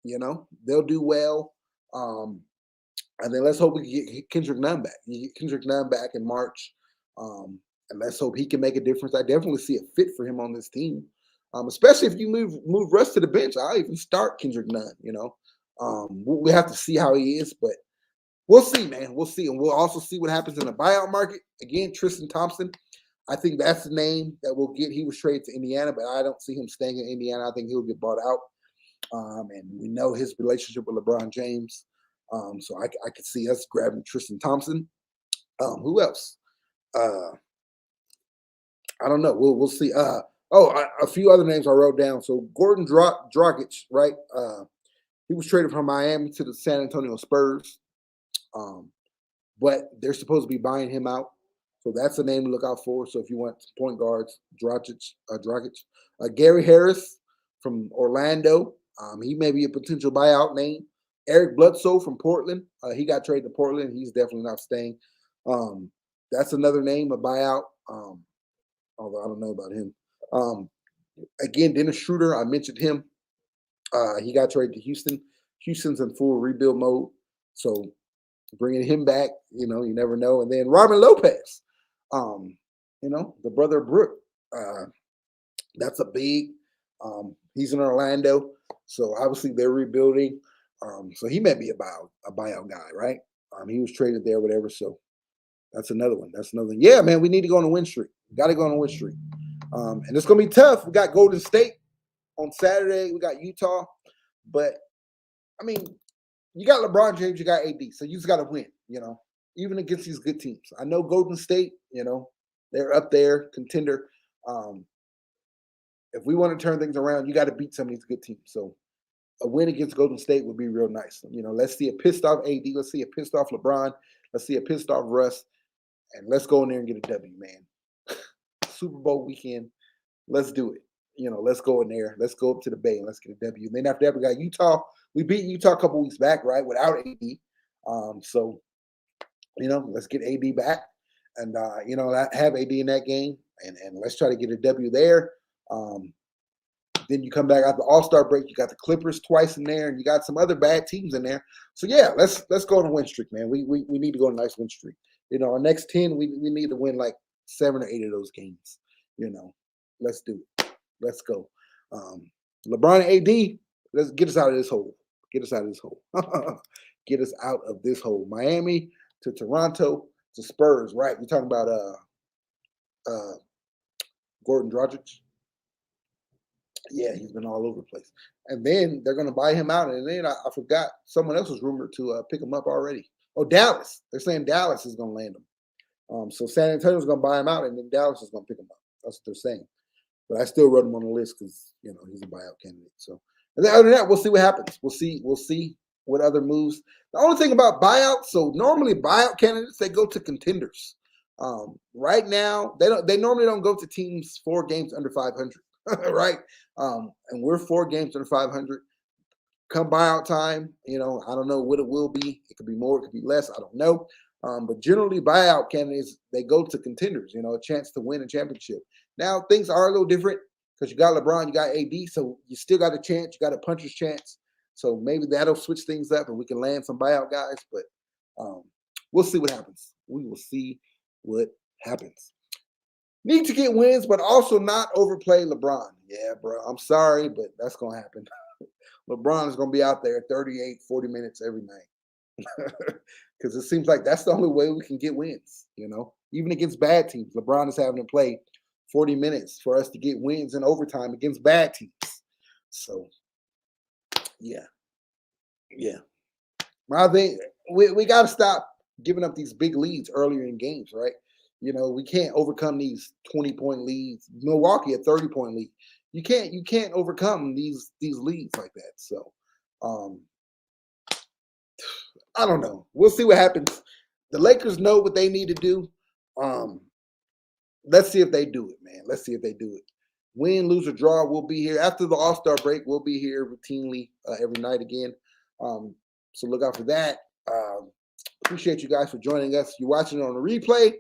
they'll do well. And then let's hope we can get Kendrick Nunn back. You get Kendrick Nunn back in March, and let's hope he can make a difference. I definitely see a fit for him on this team, especially if you move Russ to the bench. I'll even start Kendrick Nunn. We have to see how he is, but we'll see, man. We'll see, and we'll also see what happens in the buyout market. Again, Tristan Thompson. I think that's the name that we'll get. He was traded to Indiana, but I don't see him staying in Indiana. I think he'll get bought out. And we know his relationship with LeBron James. So I could see us grabbing Tristan Thompson. Who else? I don't know. We'll see. A few other names I wrote down. So Gordon Dragic, right? He was traded from Miami to the San Antonio Spurs. But they're supposed to be buying him out. So that's a name to look out for. So if you want point guards, Dragic. Gary Harris from Orlando. He may be a potential buyout name. Eric Bledsoe from Portland. He got traded to Portland. He's definitely not staying. That's another name, a buyout. Although I don't know about him. Again, Dennis Schroeder, I mentioned him. He got traded to Houston. Houston's in full rebuild mode. So bringing him back, you never know. And then Robin Lopez, the brother of Brook. That's a big, he's in Orlando. So obviously they're rebuilding. So he may be a buyout guy, right? He was traded there, whatever. So that's another one. Yeah, man, we need to go on a win streak. Got to go on a win streak. And it's going to be tough. We got Golden State on Saturday. We got Utah. But, I mean, you got LeBron James, you got AD. So you just got to win, even against these good teams. I know Golden State, they're up there, contender. If we want to turn things around, you got to beat some of these good teams. So a win against Golden State would be real nice. Let's see a pissed off AD. Let's see a pissed off LeBron. Let's see a pissed off Russ. And let's go in there and get a W, man. Super Bowl weekend. Let's do it. Let's go in there. Let's go up to the Bay and let's get a W. And then after that, we got Utah. We beat Utah a couple weeks back, right, without AD. So, let's get AD back and, have AD in that game. And let's try to get a W there. Then you come back out the All-Star break. You got the Clippers twice in there, and you got some other bad teams in there. So, yeah, let's go on a win streak, man. We need to go on a nice win streak. Our next 10, we need to win like 7 or 8 of those games. Let's do it. Let's go. LeBron and AD, let's get us out of this hole. Get us out of this hole. Get us out of this hole. Miami to Toronto to Spurs, right? We're talking about Gordon Dragic. Yeah, he's been all over the place. And then they're going to buy him out. And then I forgot, someone else was rumored to pick him up already. Oh, Dallas. They're saying Dallas is going to land him. So San Antonio's going to buy him out, and then Dallas is going to pick him up. That's what they're saying. But I still wrote him on the list because, he's a buyout candidate. So, and then other than that, we'll see what happens. We'll see what other moves. The only thing about buyouts, so normally buyout candidates, they go to contenders. Right now, they normally don't go to teams 4 games under 500, right? And we're 4 games under 500. Come buyout time, I don't know what it will be. It could be more, it could be less. I don't know. But generally, buyout candidates, they go to contenders, a chance to win a championship. Now, things are a little different because you got LeBron, you got AD, so you still got a chance. You got a puncher's chance. So maybe that'll switch things up and we can land some buyout guys. But we'll see what happens. We will see what happens. Need to get wins, but also not overplay LeBron. Yeah, bro, I'm sorry, but that's going to happen. LeBron is going to be out there 38, 40 minutes every night. Because it seems like that's the only way we can get wins, Even against bad teams, LeBron is having to play 40 minutes for us to get wins in overtime against bad teams. So, yeah. I think we got to stop giving up these big leads earlier in games, right? We can't overcome these 20-point leads. Milwaukee, a 30-point lead. You can't overcome these leads like that. So, I don't know. We'll see what happens. The Lakers know what they need to do. Let's see if they do it, man. Let's see if they do it. Win, lose, or draw, we'll be here. After the All-Star break, we'll be here routinely every night again. So look out for that. Appreciate you guys for joining us. If you're watching it on the replay,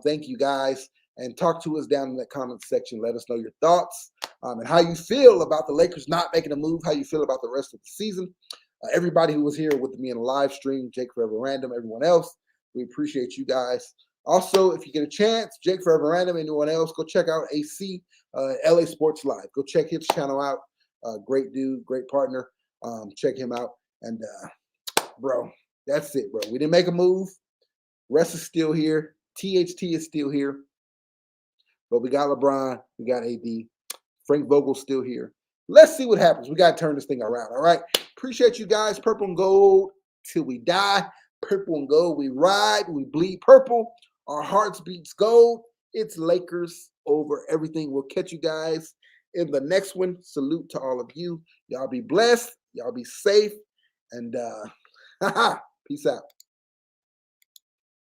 thank you guys. And talk to us down in the comment section. Let us know your thoughts and how you feel about the Lakers not making a move, how you feel about the rest of the season. Everybody who was here with me in the live stream, Jake Forever Random, everyone else, we appreciate you guys. Also, if you get a chance, Jake Forever Random, anyone else, go check out AC, LA Sports Live. Go check his channel out. Great dude, great partner. Check him out. And, bro, that's it, bro. We didn't make a move. Russ is still here. THT is still here. But we got LeBron. We got AD. Frank Vogel's still here. Let's see what happens. We got to turn this thing around, all right? Appreciate you guys. Purple and gold till we die. Purple and gold. We ride. We bleed purple. Our hearts beats gold. It's Lakers over everything. We'll catch you guys in the next one. Salute to all of you. Y'all be blessed. Y'all be safe and peace out.